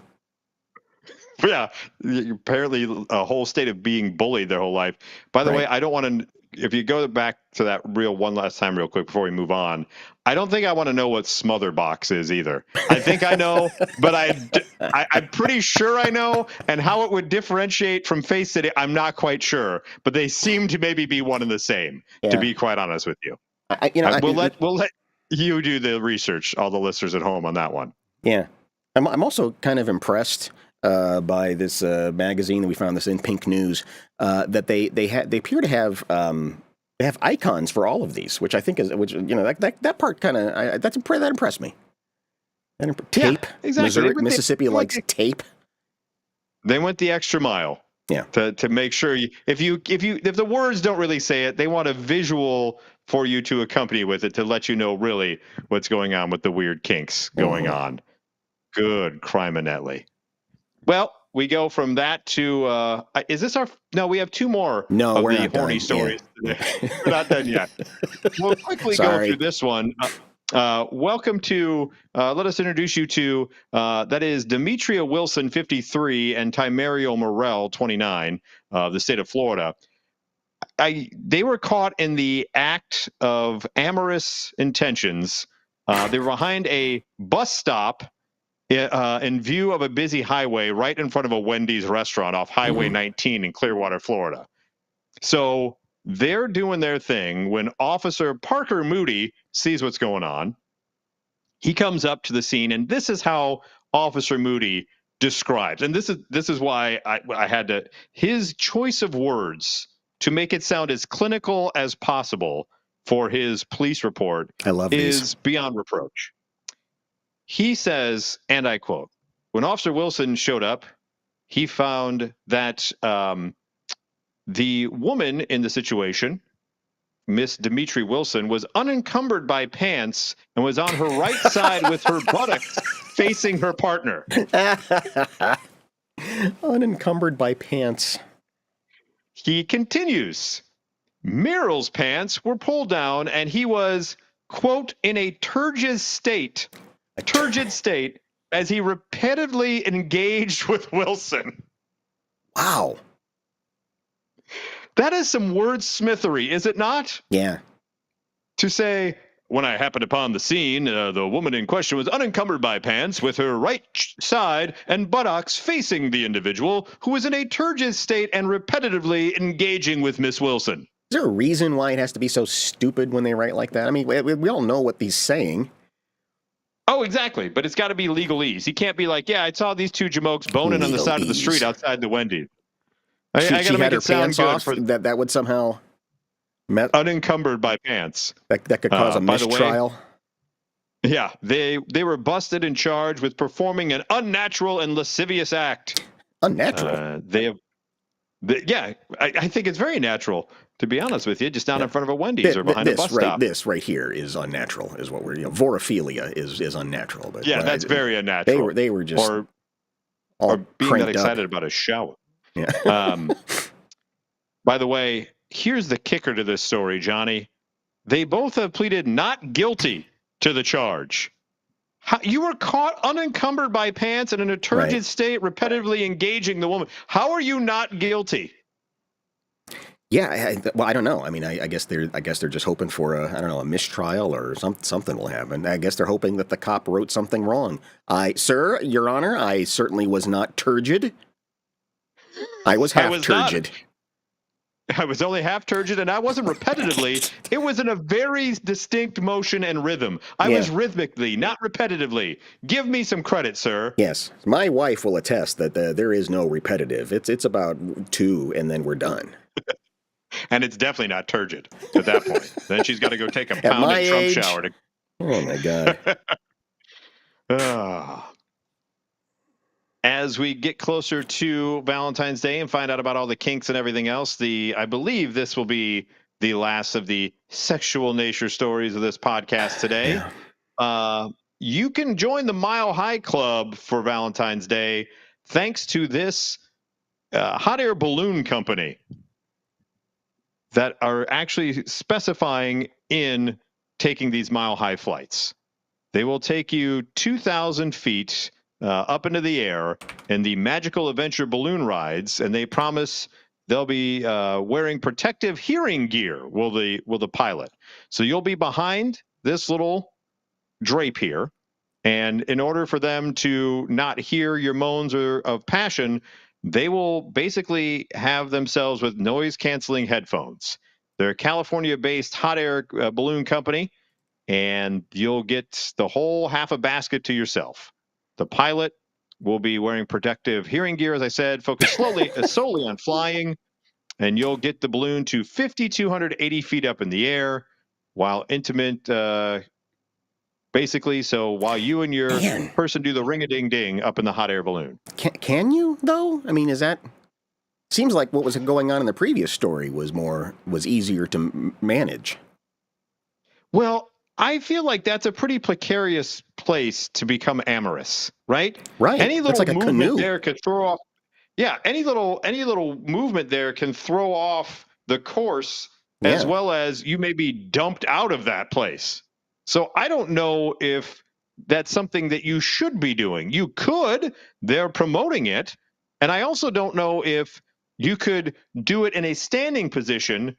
Yeah, apparently a whole state of being bullied their whole life. By the way, I don't want to. If you go back to that one last time real quick before we move on, I don't think I want to know what smother box is either. I think I know, but I'm pretty sure I know, and how it would differentiate from Face City, I'm not quite sure. But they seem to maybe be one and the same, to be quite honest with you. We'll let you do the research, all the listeners at home, on that one. Yeah. I'm also kind of impressed by this magazine that we found, this in Pink News, that they appear to have they have icons for all of these, which I think that part kind of that impressed me. Tape, exactly. Missouri, Mississippi likes tape. They went the extra mile. Yeah. To make sure if the words don't really say it, they want a visual for you to accompany with it to let you know really what's going on with the weird kinks going on. Good criminelli. Well, we go from that to is this our? No, we have two more. No, of we're the not horny done. stories today. We're not done yet. We'll quickly go through this one. Welcome to. Let us introduce you to. That is Demetria Wilson, 53, and Timario Morrell, 29, of the state of Florida. They were caught in the act of amorous intentions. They were behind a bus stop. In view of a busy highway right in front of a Wendy's restaurant off Highway 19 in Clearwater, Florida. So they're doing their thing when Officer Parker Moody sees what's going on. He comes up to the scene, and this is how Officer Moody describes. And this is why I had to. His choice of words to make it sound as clinical as possible for his police report is beyond reproach. He says, and I quote, when Officer Wilson showed up, he found that the woman in the situation, Miss Demetria Wilson, was unencumbered by pants and was on her right side with her buttocks facing her partner. Unencumbered by pants. He continues. Merrill's pants were pulled down and he was, quote, in a turgid state as he repetitively engaged with Wilson. Wow. That is some wordsmithery, is it not? Yeah. To say, when I happened upon the scene, the woman in question was unencumbered by pants with her right side and buttocks facing the individual who was in a turgid state and repetitively engaging with Miss Wilson. Is there a reason why it has to be so stupid when they write like that? I mean, we all know what he's saying. Oh, exactly. But it's got to be legalese. He can't be like, yeah, I saw these two jamokes boning on the side of the street outside the Wendy's. I got to make it sound good off, that would somehow unencumbered by pants. That could cause a mistrial. Yeah, they were busted and charged with performing an unnatural and lascivious act. Unnatural? I think it's very natural, to be honest with you, just down in front of a Wendy's or behind a bus stop. This right here is unnatural, is what we're, vorophilia is unnatural. But yeah, that's very unnatural. They were just or being that excited up about a shower. Yeah. By the way, here's the kicker to this story, Johnny. They both have pleaded not guilty to the charge. You were caught unencumbered by pants in a turgid state, repetitively engaging the woman. How are you not guilty? Yeah, I don't know. I mean, I guess they're just hoping for a mistrial or something will happen. I guess they're hoping that the cop wrote something wrong. Sir, Your Honor, I certainly was not turgid. I was half turgid. I was only half turgid, and I wasn't repetitively. It was in a very distinct motion and rhythm. I was rhythmically, not repetitively. Give me some credit, sir. Yes. My wife will attest that there is no repetitive. It's about 2, and then we're done. And it's definitely not turgid at that point. Then she's got to go take a pounded Trump shower. Oh, my God. As we get closer to Valentine's Day and find out about all the kinks and everything else, I believe this will be the last of the sexual nature stories of this podcast today. You can join the Mile High Club for Valentine's Day thanks to this hot air balloon company that are actually specifying in taking these mile high flights. They will take you 2,000 feet up into the air in the magical adventure balloon rides, and they promise they'll be wearing protective hearing gear. Will the pilot? So you'll be behind this little drape here, and in order for them to not hear your moans of passion, they will basically have themselves with noise-canceling headphones. They're a California-based hot air balloon company, and you'll get the whole half a basket to yourself. The pilot will be wearing protective hearing gear, as I said, focused solely on flying, and you'll get the balloon to 5,280 feet up in the air while intimate, basically. So while you and your person do the ring-a-ding-ding up in the hot air balloon. Can you, though? I mean, seems like what was going on in the previous story was easier to manage. Well, I feel like that's a pretty precarious place to become amorous, right? Right. Any little like movement there could throw off. Yeah, any little movement there can throw off the course, as well as you may be dumped out of that place. So I don't know if that's something that you should be doing. You could. They're promoting it. And I also don't know if you could do it in a standing position,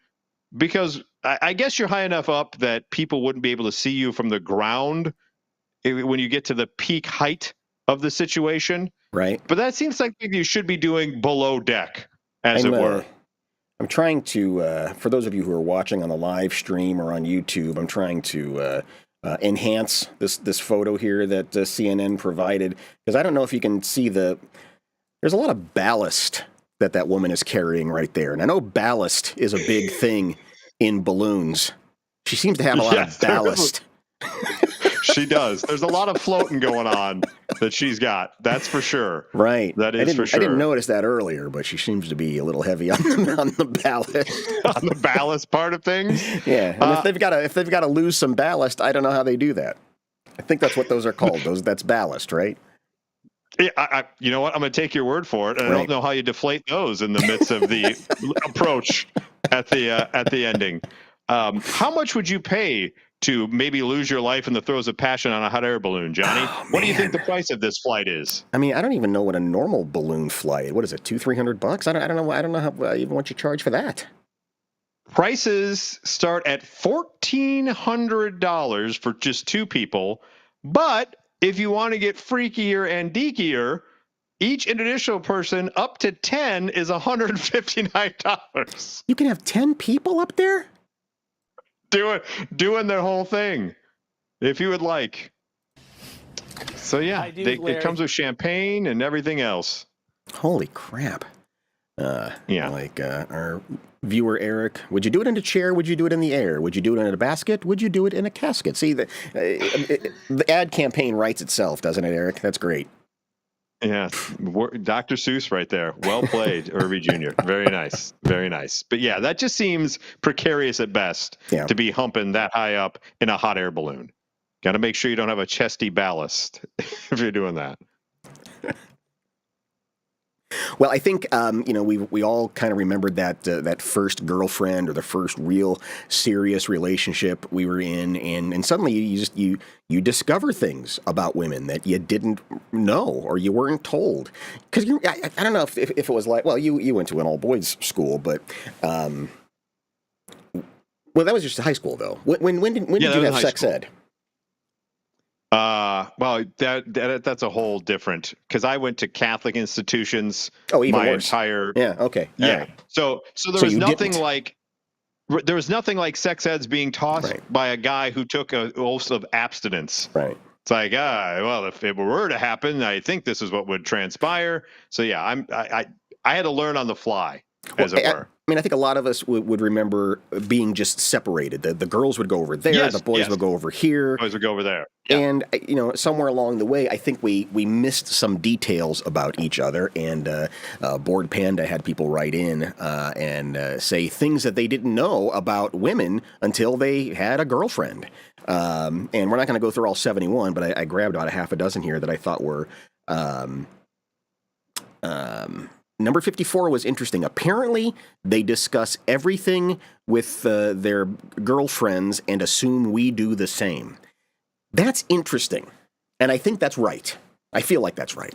because I guess you're high enough up that people wouldn't be able to see you from the ground when you get to the peak height of the situation. Right. But that seems like you should be doing below deck, as it were. I'm trying to, for those of you who are watching on the live stream or on YouTube, I'm trying to enhance this photo here that CNN provided, because I don't know if you can see there's a lot of ballast that woman is carrying right there. And I know ballast is a big thing in balloons. She seems to have a lot of ballast. She does. There's a lot of floating going on that she's got. That's for sure. Right. That is for sure. I didn't notice that earlier, but she seems to be a little heavy on the ballast. On the ballast part of things? Yeah. And if they've got to lose some ballast, I don't know how they do that. I think that's what those are called. That's ballast, right? Yeah, you know what? I'm going to take your word for it. And I don't know how you deflate those in the midst of the approach at the ending. How much would you pay to maybe lose your life in the throes of passion on a hot air balloon, Johnny? What do you think the price of this flight is? I mean, I don't even know what a normal balloon flight. What is it? $200-300? I don't know. I don't know how even what you charge for that. Prices start at $1,400 for just 2 people, but if you want to get freakier and deakier, each additional person up to 10 is $159. You can have 10 people up there? Doing their whole thing, if you would like. So yeah, it comes with champagne and everything else. Holy crap! Like our viewer Eric, would you do it in a chair? Would you do it in the air? Would you do it in a basket? Would you do it in a casket? See, the ad campaign writes itself, doesn't it, Eric? That's great. Yes, Dr. Seuss right there. Well played, Irby Jr. Very nice, very nice. But yeah, that just seems precarious at best to be humping that high up in a hot air balloon. Got to make sure you don't have a chesty ballast if you're doing that. Well, I think we all kind of remembered that first girlfriend or the first real serious relationship we were in, and suddenly you discover things about women that you didn't know or you weren't told. Because I don't know if it was like, well, you went to an all boys school, but well, that was just high school though. When did you have sex ed? Well, that's a whole different, because I went to Catholic institutions. Oh, even my worse. entire okay. Yeah. Right. So there was nothing like sex ed's being taught by a guy who took an oath of abstinence. Right. It's like, well, if it were to happen, I think this is what would transpire. So yeah, I had to learn on the fly, as it were. I mean, I think a lot of us would remember being just separated. The girls would go over there, the boys would go over here. Boys would go over there. Yeah. And, somewhere along the way, I think we missed some details about each other. And Bored Panda had people write in and say things that they didn't know about women until they had a girlfriend. And we're not going to go through all 71, but I grabbed about a half a dozen here that I thought were... Number 54 was interesting. Apparently, they discuss everything with their girlfriends and assume we do the same. That's interesting. And I think that's right. I feel like that's right.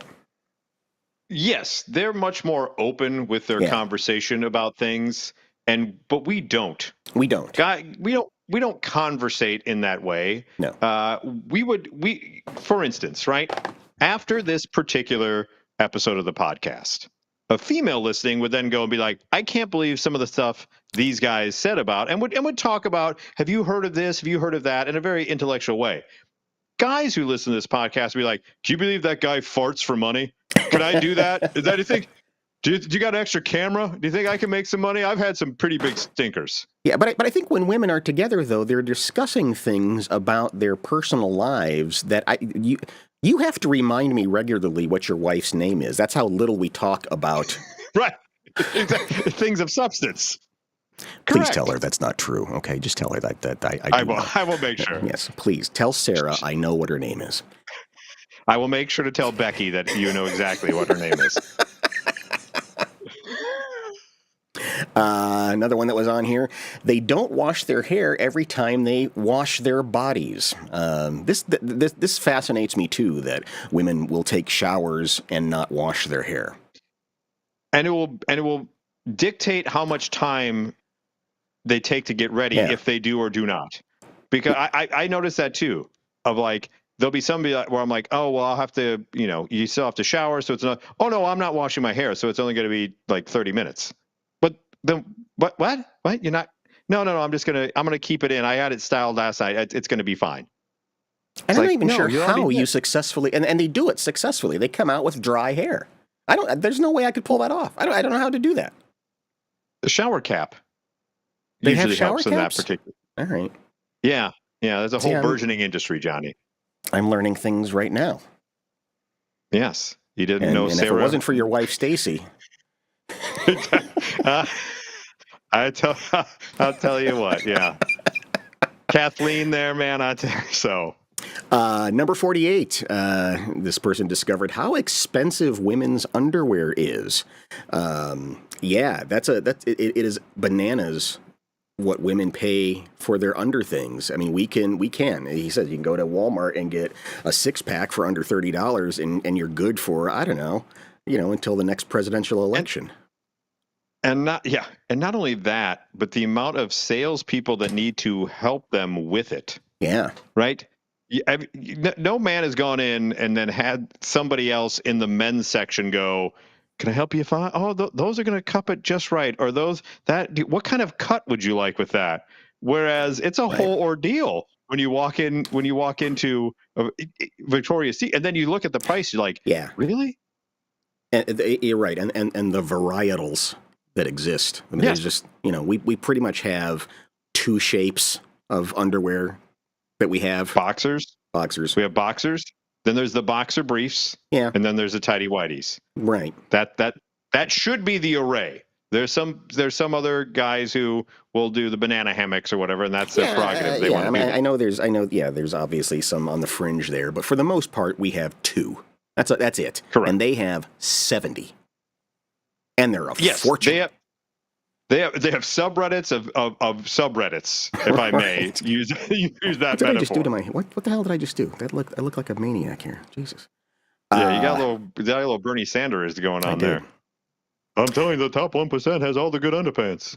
Yes, they're much more open with their conversation about things, but we don't. We don't. We don't conversate in that way. No. For instance, right? After this particular episode of the podcast, a female listening would then go and be like, I can't believe some of the stuff these guys said about, and would talk about, have you heard of this? Have you heard of that? In a very intellectual way. Guys who listen to this podcast would be like, do you believe that guy farts for money? Can I do that? Is that, do you got an extra camera? Do you think I can make some money? I've had some pretty big stinkers. Yeah, but I think when women are together, though, they're discussing things about their personal lives that you have to remind me regularly what your wife's name is. That's how little we talk about. Right. Exactly. Things of substance. Please Correct. tell her that's not true. Okay, just tell her that I will. I will make sure. Yes, please tell Sarah I know what her name is. I will make sure to tell Becky that you know exactly what her name is. Another one that was on here. They don't wash their hair every time they wash their bodies. This fascinates me too. That women will take showers and not wash their hair, and it will dictate how much time they take to get ready if they do or do not. Because I noticed that too. Of like, there'll be somebody where I'm like, oh well, I'll have to, you still have to shower, so it's not. Oh no, I'm not washing my hair, so it's only going to be like 30 minutes. Then what? You're not? No. I'm gonna keep it in. I had it styled last night. It's gonna be fine. And I'm not even sure how you successfully, and they do it successfully. They come out with dry hair. There's no way I could pull that off. I don't know how to do that. The shower cap. They have shower helps caps? in that particular. All right. Yeah. There's a whole burgeoning industry, Johnny. I'm learning things right now. Yes, you didn't know. And Sarah... if it wasn't for your wife, Stacy. I'll tell you what, yeah. Kathleen there, man, so. Number 48, this person discovered how expensive women's underwear is. It is bananas what women pay for their under things. I mean, we can. He said you can go to Walmart and get a 6-pack for under $30 and you're good for, I don't know, until the next presidential election. And not only that, but the amount of salespeople that need to help them with it. Yeah. Right? No man has gone in and then had somebody else in the men's section go, can I help you find? Oh, those are going to cup it just right. Or what kind of cut would you like with that? Whereas it's a whole ordeal when you walk into Victoria's Secret, and then you look at the price, you're like, yeah, really? You're right, and the varietals that exist. I mean, Yes. there's just, we pretty much have two shapes of underwear that we have. Boxers. Boxers. We have boxers. Then there's the boxer briefs. Yeah. And then there's the tidy whities. Right. That should be the array. There's some other guys who will do the banana hammocks or whatever, and that's their prerogative. They want to do. I know there's obviously some on the fringe there, but for the most part, we have two. That's it. Correct. And they have 70, and they're a fortune. They have subreddits of subreddits, if I may use that what metaphor. Did I just do to my what the hell did I just do? I look like a maniac here. Jesus. Yeah, you got a little Bernie Sanders going on there. I'm telling you, the top 1% has all the good underpants.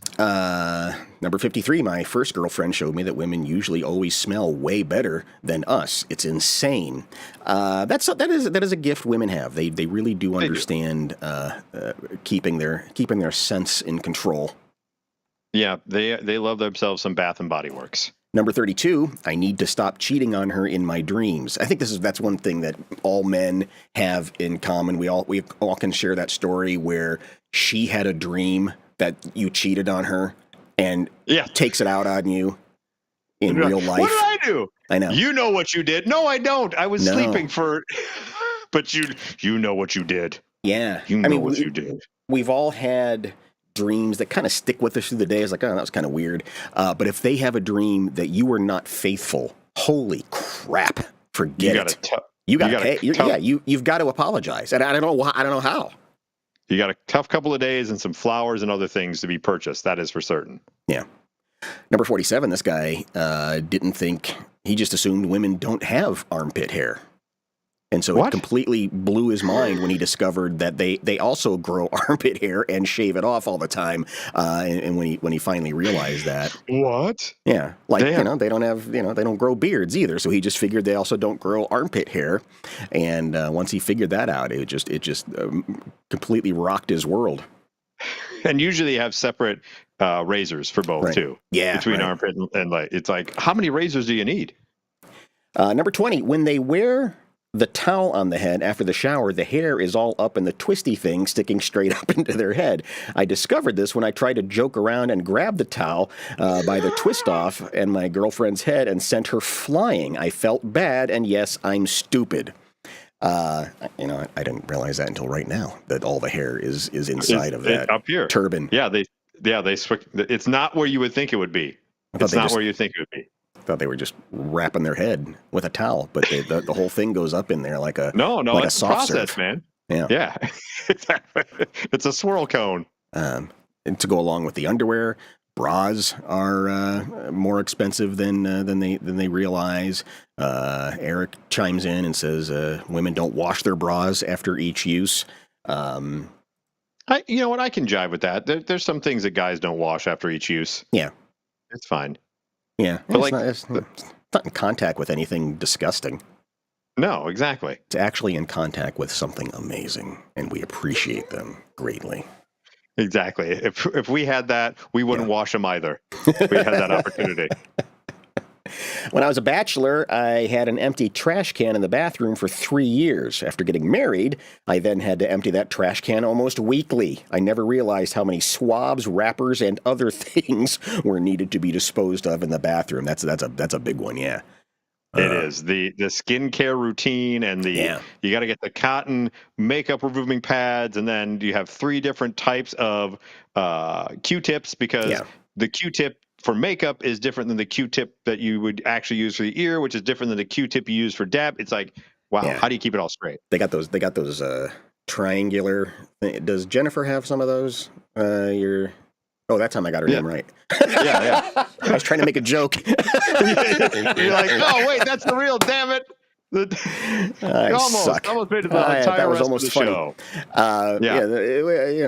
Number 53, my first girlfriend showed me that women usually always smell way better than us. It's insane. That is a gift women have. They really do understand keeping their sense in control. Yeah, they love themselves some Bath and Body Works. Number 32, I need to stop cheating on her in my dreams. I think that's one thing that all men have in common. We all can share that story where she had a dream that you cheated on her and takes it out on you in real life. What did I do? I know. You know what you did. No, I don't. I was sleeping for... But you know what you did. Yeah. You know what you did. We've all had dreams that kind of stick with us through the day. It's like, oh, that was kind of weird. But if they have a dream that you were not faithful, holy crap, forget it. You've got to apologize, and I don't know how. You got a tough couple of days and some flowers and other things to be purchased. That is for certain. Yeah. Number 47. This guy didn't think. He just assumed women don't have armpit hair. And so it completely blew his mind when he discovered that they also grow armpit hair and shave it off all the time. And when he finally realized that, what? Yeah, they don't grow beards either. So he just figured they also don't grow armpit hair. And once he figured that out, it just completely rocked his world. And usually you have separate razors for both too. Yeah, between armpit and like it's like, how many razors do you need? Number 20, when they wear the towel on the head after the shower, the hair is all up in the twisty thing sticking straight up into their head. I discovered this when I tried to joke around and grab the towel by the twist off and my girlfriend's head and sent her flying. I felt bad, and yes, I'm stupid. I didn't realize that until right now, that all the hair is inside of that up here turban. Yeah, they it's not where you would think it would be. It's not where you think it would be. Thought they were just wrapping their head with a towel, but the whole thing goes up in there like a like it's a process, man. Yeah, exactly. It's a swirl cone. And to go along with the underwear, bras are more expensive than they realize. Eric chimes in and says women don't wash their bras after each use. You know what? I can jive with that. There's some things that guys don't wash after each use. Yeah, it's fine. Yeah, but it's not in contact with anything disgusting. No, exactly. It's actually in contact with something amazing, and we appreciate them greatly. Exactly. If we had that, we wouldn't wash them either. We had that opportunity. When I was a bachelor, I had an empty trash can in the bathroom for 3 years. After getting married, I then had to empty that trash can almost weekly. I never realized how many swabs, wrappers, and other things were needed to be disposed of in the bathroom. That's a big one, yeah. It is the skincare routine and you got to get the cotton makeup removing pads, and then you have 3 different types of Q-tips because the Q-tip for makeup is different than the Q-tip that you would actually use for the ear, which is different than the Q-tip you use for dab. It's like, wow, how do you keep it all straight? They got those triangular. Does Jennifer have some of those? That time I got her name right. Yeah. I was trying to make a joke. You're like, oh wait, that's the real. Damn it. I suck. Almost made it the entire that was rest almost of the funny. show.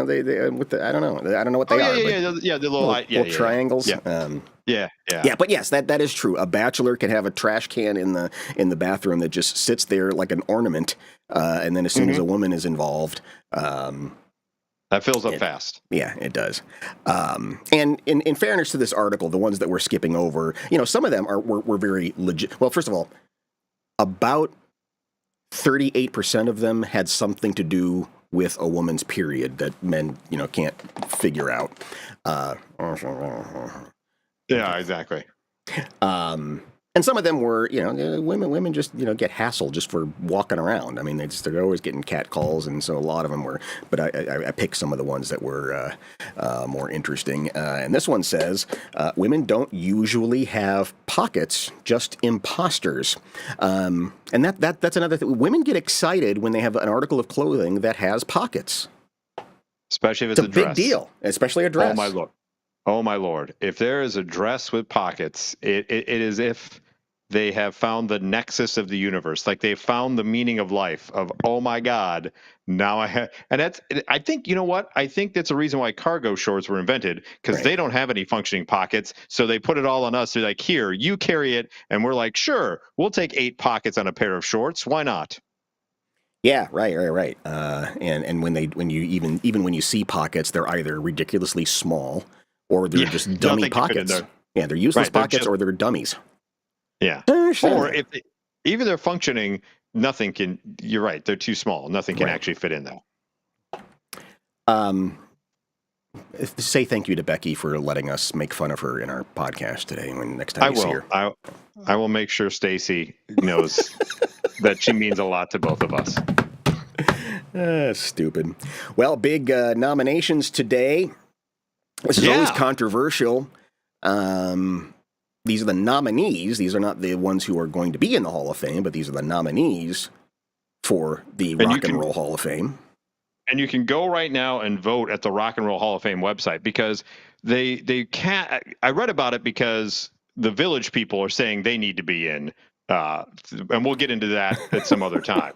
They with the I don't know what they are. The little triangles. Yeah. But yes, that is true. A bachelor can have a trash can in the bathroom that just sits there like an ornament, and then as soon as a woman is involved, that fills up fast. Yeah, it does. And in fairness to this article, the ones that we're skipping over, some of them were very legit. Well, first of all, about 38% of them had something to do with a woman's period that men, can't figure out. Yeah, exactly. And some of them were, women just, get hassled just for walking around. I mean, they're always getting cat calls, and so a lot of them were. But I picked some of the ones that were more interesting. And this one says, women don't usually have pockets, just imposters. And that's another thing. Women get excited when they have an article of clothing that has pockets. Especially if it's a dress. Big deal, especially a dress. Oh, my Lord. Oh, my Lord. If there is a dress with pockets, it is if they have found the nexus of the universe. Like they've found the meaning of life of, oh, my God, now I have. And I think, you know what? I think that's a reason why cargo shorts were invented, because they don't have any functioning pockets. So they put it all on us. They're like, here, you carry it. And we're like, sure, we'll take 8 pockets on a pair of shorts. Why not? Yeah, right. And when you see pockets, they're either ridiculously small or they're just dummy pockets. Yeah, they're useless pockets or they're dummies. Yeah. Or even they're functioning, nothing can. You're right. They're too small. Nothing can actually fit in there. Say thank you to Becky for letting us make fun of her in our podcast today. When next time see her, I will make sure Stacy knows that she means a lot to both of us. Stupid. Well, big nominations today. This is always controversial. These are the nominees. These are not the ones who are going to be in the Hall of Fame, but these are the nominees for the Rock and Roll Hall of Fame. And you can go right now and vote at the Rock and Roll Hall of Fame website, because they can't. I read about it because the Village people are saying they need to be in, and we'll get into that at some other time.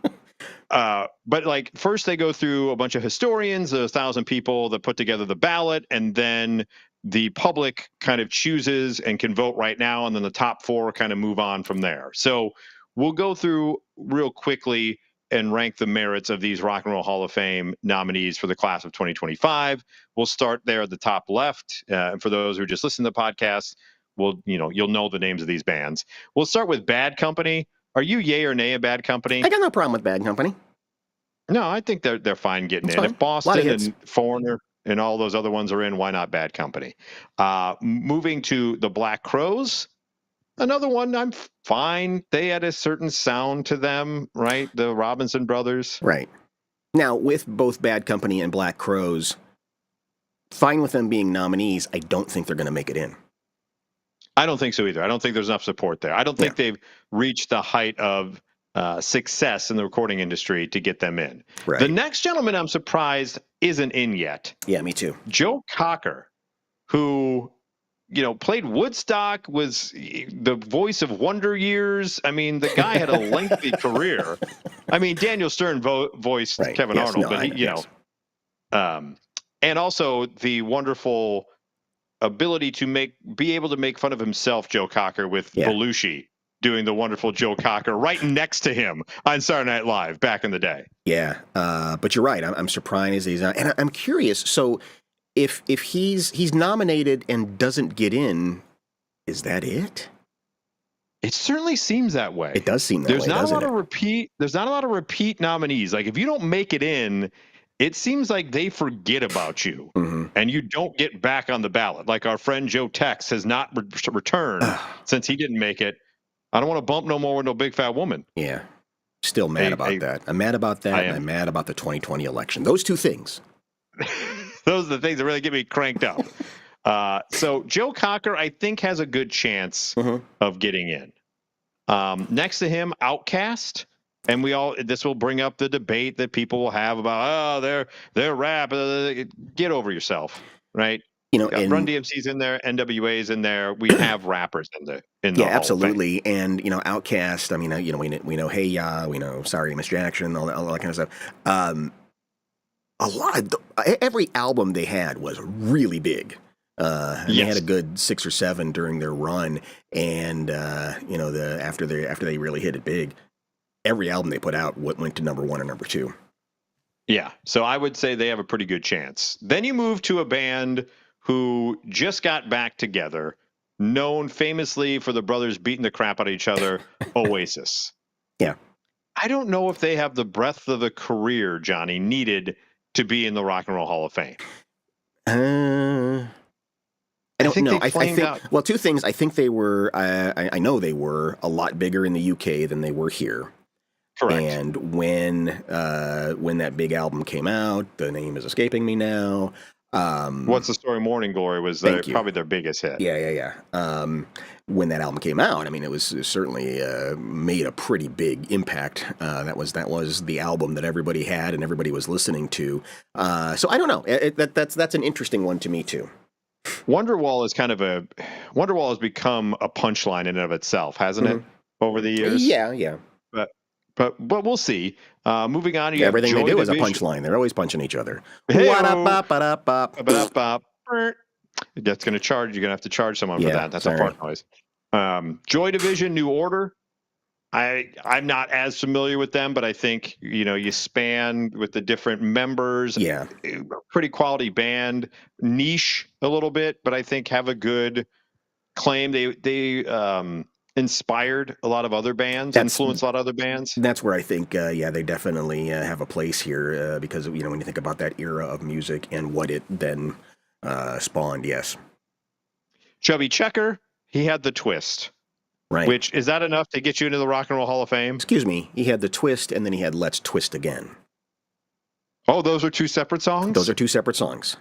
But like first they go through a bunch of historians, 1,000 people that put together the ballot, and then the public kind of chooses and can vote right now, and then the top 4 kind of move on from there. So we'll go through real quickly and rank the merits of these Rock and Roll Hall of Fame nominees for the class of 2025. We'll start there at the top left. And for those who just listen to the podcast, you'll know the names of these bands. We'll start with Bad Company. Are you yay or nay a Bad Company? I got no problem with Bad Company. No, I think they're fine getting in. If Boston and Foreigner and all those other ones are in, why not Bad Company? Moving to the Black Crowes, another one I'm fine. They had a certain sound to them, right? The Robinson Brothers. Right. Now, with both Bad Company and Black Crowes, fine with them being nominees, I don't think they're going to make it in. I don't think so either. I don't think there's enough support there. I don't think they've reached the height of success in the recording industry to get them in. Right. The next gentleman I'm surprised isn't in yet. Yeah, me too. Joe Cocker, who, played Woodstock, was the voice of Wonder Years. I mean, the guy had a lengthy career. I mean, Daniel Stern voiced Kevin Arnold, but and also the wonderful ability to be able to make fun of himself, Joe Cocker, with Belushi doing the wonderful Joe Cocker right next to him on Saturday Night Live back in the day. Yeah, but you're right. I'm surprised he's not. And I'm curious. So if he's nominated and doesn't get in, is that it? It certainly seems that way. It does seem that way. There's not a lot of repeat nominees. Like if you don't make it in, it seems like they forget about you, and you don't get back on the ballot. Like our friend Joe Tex has not returned since he didn't make it. I don't want to bump no more with no big fat woman. Yeah. Still mad about that. I'm mad about that, and I'm mad about the 2020 election. Those two things. Those are the things that really get me cranked up. So Joe Cocker, I think, has a good chance of getting in. Next to him, Outkast. And this will bring up the debate that people will have about, they're rap. Get over yourself, right? And Run DMC's in there, NWA's in there. We have rappers in the Hall absolutely. And Outkast. I mean, we know Hey Ya, we know Sorry Miss Jackson, all that kind of stuff. Every album they had was really big. They had a good 6 or 7 during their run, and after they really hit it big. Every album they put out went to number 1 or number 2. Yeah, so I would say they have a pretty good chance. Then you move to a band who just got back together, known famously for the brothers beating the crap out of each other, Oasis. Yeah. I don't know if they have the breadth of the career, Johnny, needed to be in the Rock and Roll Hall of Fame. I don't know. I think out. Well, two things. I think they were. I know they were a lot bigger in the UK than they were here. Correct. And when that big album came out, the name is escaping me now. What's the Story? Morning Glory was probably their biggest hit. Yeah. When that album came out, I mean, it was certainly made a pretty big impact. That was the album that everybody had and everybody was listening to. So I don't know. That's an interesting one to me too. Wonderwall has become a punchline in and of itself, hasn't it? Over the years. Yeah. But we'll see. Moving on, everything Joy they do Division. is a punchline. They're always punching each other. That's going to charge. You're going to have to charge someone for that. That's a fart noise. Joy Division, New Order. I'm not as familiar with them, but I think you span with the different members. Yeah, pretty quality band, niche a little bit, but I think have a good claim. They inspired a lot of other bands, influenced a lot of other bands. That's where I think, they definitely have a place here because when you think about that era of music and what it then spawned. Yes, Chubby Checker, he had the twist. Right. Which, is that enough to get you into the Rock and Roll Hall of Fame? Excuse me. He had the twist, and then he had Let's Twist Again. Oh, those are two separate songs? Those are two separate songs.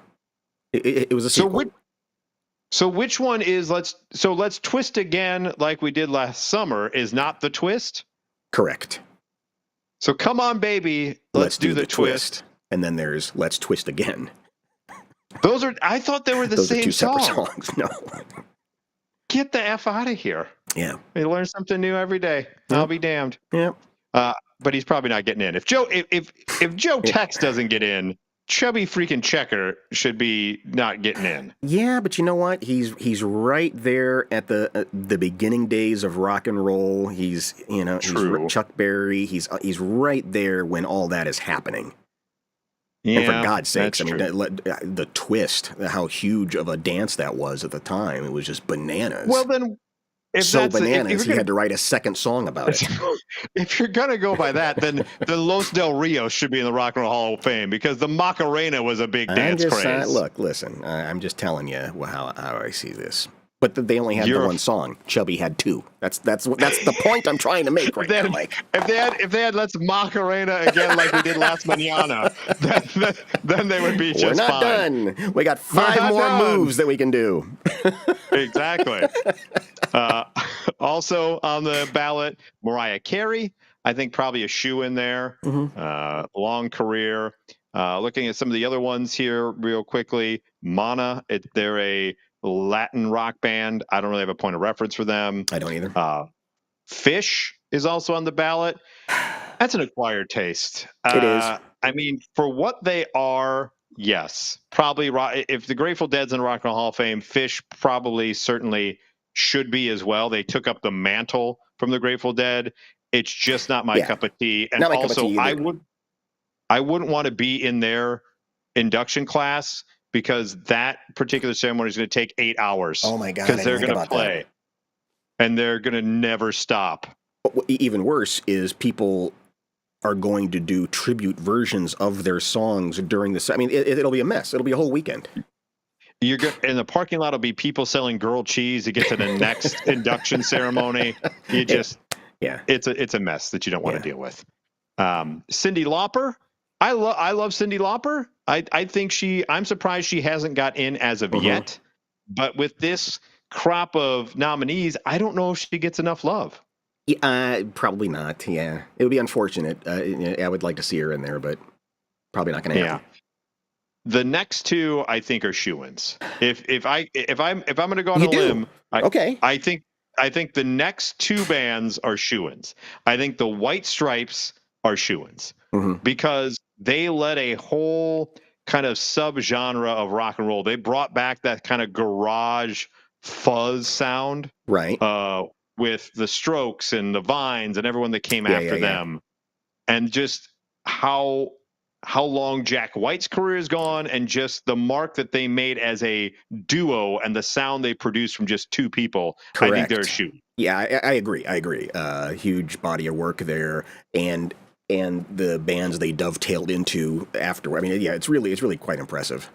It was a sequel. So which one is Let's Twist Again, like we did last summer, is not the twist? Correct. So Come On Baby, let's do the twist. And then there's Let's Twist Again. I thought they were the those same are two song. separate songs. No. Get the F out of here. Yeah. We learn something new every day. Yep. I'll be damned. Yeah. But he's probably not getting in. If Joe Tex doesn't get in, Chubby freaking Checker should be not getting in. Yeah, but you know what? He's right there at the beginning days of rock and roll. He's he's Chuck Berry. He's right there when all that is happening. Yeah, and for God's sakes, I mean, the twist, how huge of a dance that was at the time, it was just bananas. Well, then, he had to write a second song about it. If you're going to go by that, then the Los Del Rios should be in the Rock and Roll Hall of Fame because the Macarena was a big dance craze. Listen, I'm just telling you how I see this. But they only had the one song. Chubby had two. That's the point I'm trying to make right now, Mike. If they had Let's Macarena again like we did last mañana, then they would be just fine. We're not done. We got 5 more moves that we can do. Exactly. Also on the ballot, Mariah Carey. I think probably a shoe in there. Mm-hmm. Long career. Looking at some of the other ones here real quickly. Mana, they're a Latin rock band. I don't really have a point of reference for them. I don't either. Fish is also on the ballot. That's an acquired taste. It is. I mean, for what they are, yes. Probably, if the Grateful Dead's in the Rock and Roll Hall of Fame, Fish certainly should be as well. They took up the mantle from the Grateful Dead. It's just not my cup of tea. And also, I wouldn't want to be in their induction class because that particular ceremony is going to take 8 hours. Oh my God! Because they're going to play, and they're going to never stop. Even worse is people are going to do tribute versions of their songs during this. I mean, it'll be a mess. It'll be a whole weekend. In the parking lot will be people selling grilled cheese to get to the next induction ceremony. It's a mess that you don't want to deal with. Cyndi Lauper. I love Cyndi Lauper. I think I'm surprised she hasn't got in as of yet. But with this crop of nominees, I don't know if she gets enough love. Probably not. Yeah, it would be unfortunate. I would like to see her in there, but probably not going to happen. Yeah. The next two, I think, are shoo-ins. If I'm going to go on a limb, I think the next two bands are shoo-ins. I think the White Stripes are shoo-ins because they led a whole kind of subgenre of rock and roll. They brought back that kind of garage fuzz sound, right? With the Strokes and the Vines and everyone that came after them, and just how how long Jack White's career has gone and just the mark that they made as a duo and the sound they produced from just two people. Correct. I think they're a shoot. Yeah, I agree. Huge body of work there, and the bands they dovetailed into after. I mean, yeah, it's really quite impressive.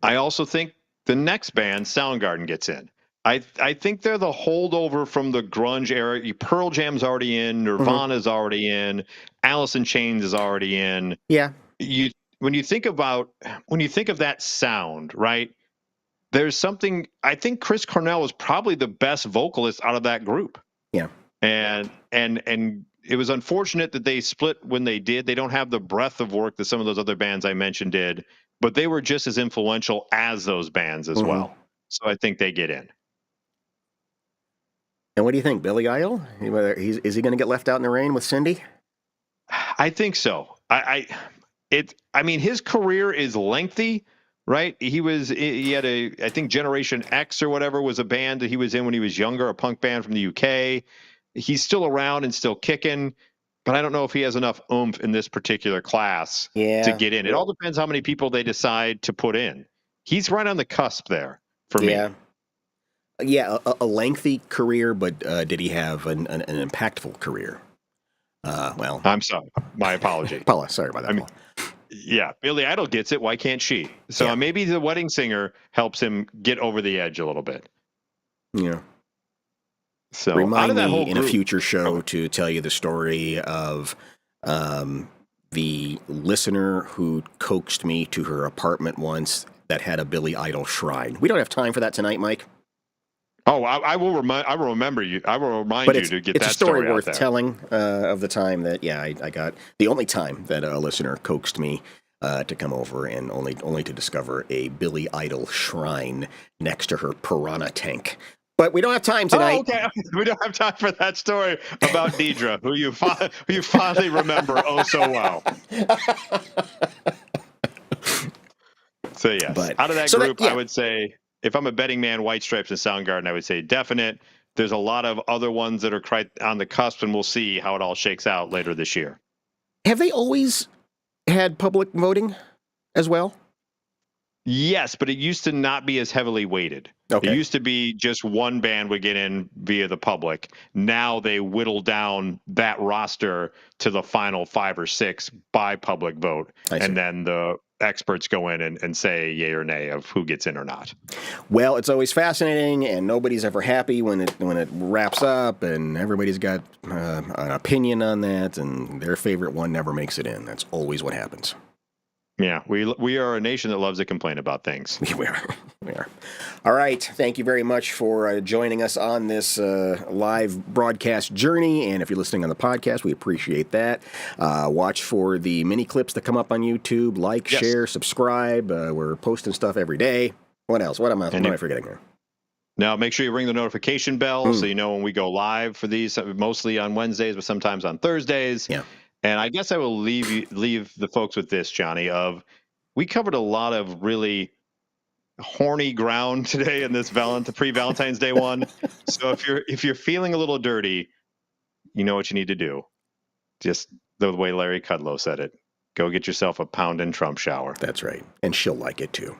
I also think the next band, Soundgarden, gets in. I think they're the holdover from the grunge era. Pearl Jam's already in, Nirvana's already in, Alice in Chains is already in. Yeah. When you think of that sound, right? There's something. I think Chris Cornell is probably the best vocalist out of that group. Yeah. And it was unfortunate that they split when they did. They don't have the breadth of work that some of those other bands I mentioned did, but they were just as influential as those bands as well. So I think they get in. And what do you think, Billy Idol? Is he going to get left out in the rain with Cindy? I think so. I mean, his career is lengthy, right? He had I think Generation X or whatever was a band that he was in when he was younger, a punk band from the UK. He's still around and still kicking, but I don't know if he has enough oomph in this particular class to get in. It all depends how many people they decide to put in. He's right on the cusp there for me. Yeah, a lengthy career, but did he have an impactful career? Well, I'm sorry. My apology. Paula, sorry about that, Paula. Yeah, Billy Idol gets it. Why can't she? So maybe the wedding singer helps him get over the edge a little bit. Yeah. So remind me in a future show to tell you the story of the listener who coaxed me to her apartment once that had a Billy Idol shrine. We don't have time for that tonight, Mike. Oh, I will remember you. I will remind you to get that story out there. It's a story worth telling of the time that, I got the only time that a listener coaxed me to come over and only to discover a Billy Idol shrine next to her piranha tank. But we don't have time tonight. Oh, okay. We don't have time for that story about Deidre, who you finally remember oh so well. So yes, but, out of that group, I would say, if I'm a betting man, White Stripes and Soundgarden, I would say definite. There's a lot of other ones that are quite on the cusp, and we'll see how it all shakes out later this year. Have they always had public voting as well? Yes, but it used to not be as heavily weighted. Okay. It used to be just one band would get in via the public. Now they whittle down that roster to the final 5 or 6 by public vote. And then the experts go in and say yay or nay of who gets in or not. Well, it's always fascinating, and nobody's ever happy when it wraps up, and everybody's got an opinion on that, and their favorite one never makes it in. That's always what happens. Yeah, we are a nation that loves to complain about things. We are. All right. Thank you very much for joining us on this live broadcast journey. And if you're listening on the podcast, we appreciate that. Watch for the mini clips that come up on YouTube. Like, share, subscribe. We're posting stuff every day. What else? What am I forgetting here? Now, make sure you ring the notification bell so you know when we go live for these, mostly on Wednesdays, but sometimes on Thursdays. Yeah. And I guess I will leave the folks with this, Johnny, we covered a lot of really horny ground today in this pre-Valentine's Day one. So if you're feeling a little dirty, you know what you need to do. Just the way Larry Kudlow said it. Go get yourself a pound and Trump shower. That's right. And she'll like it too.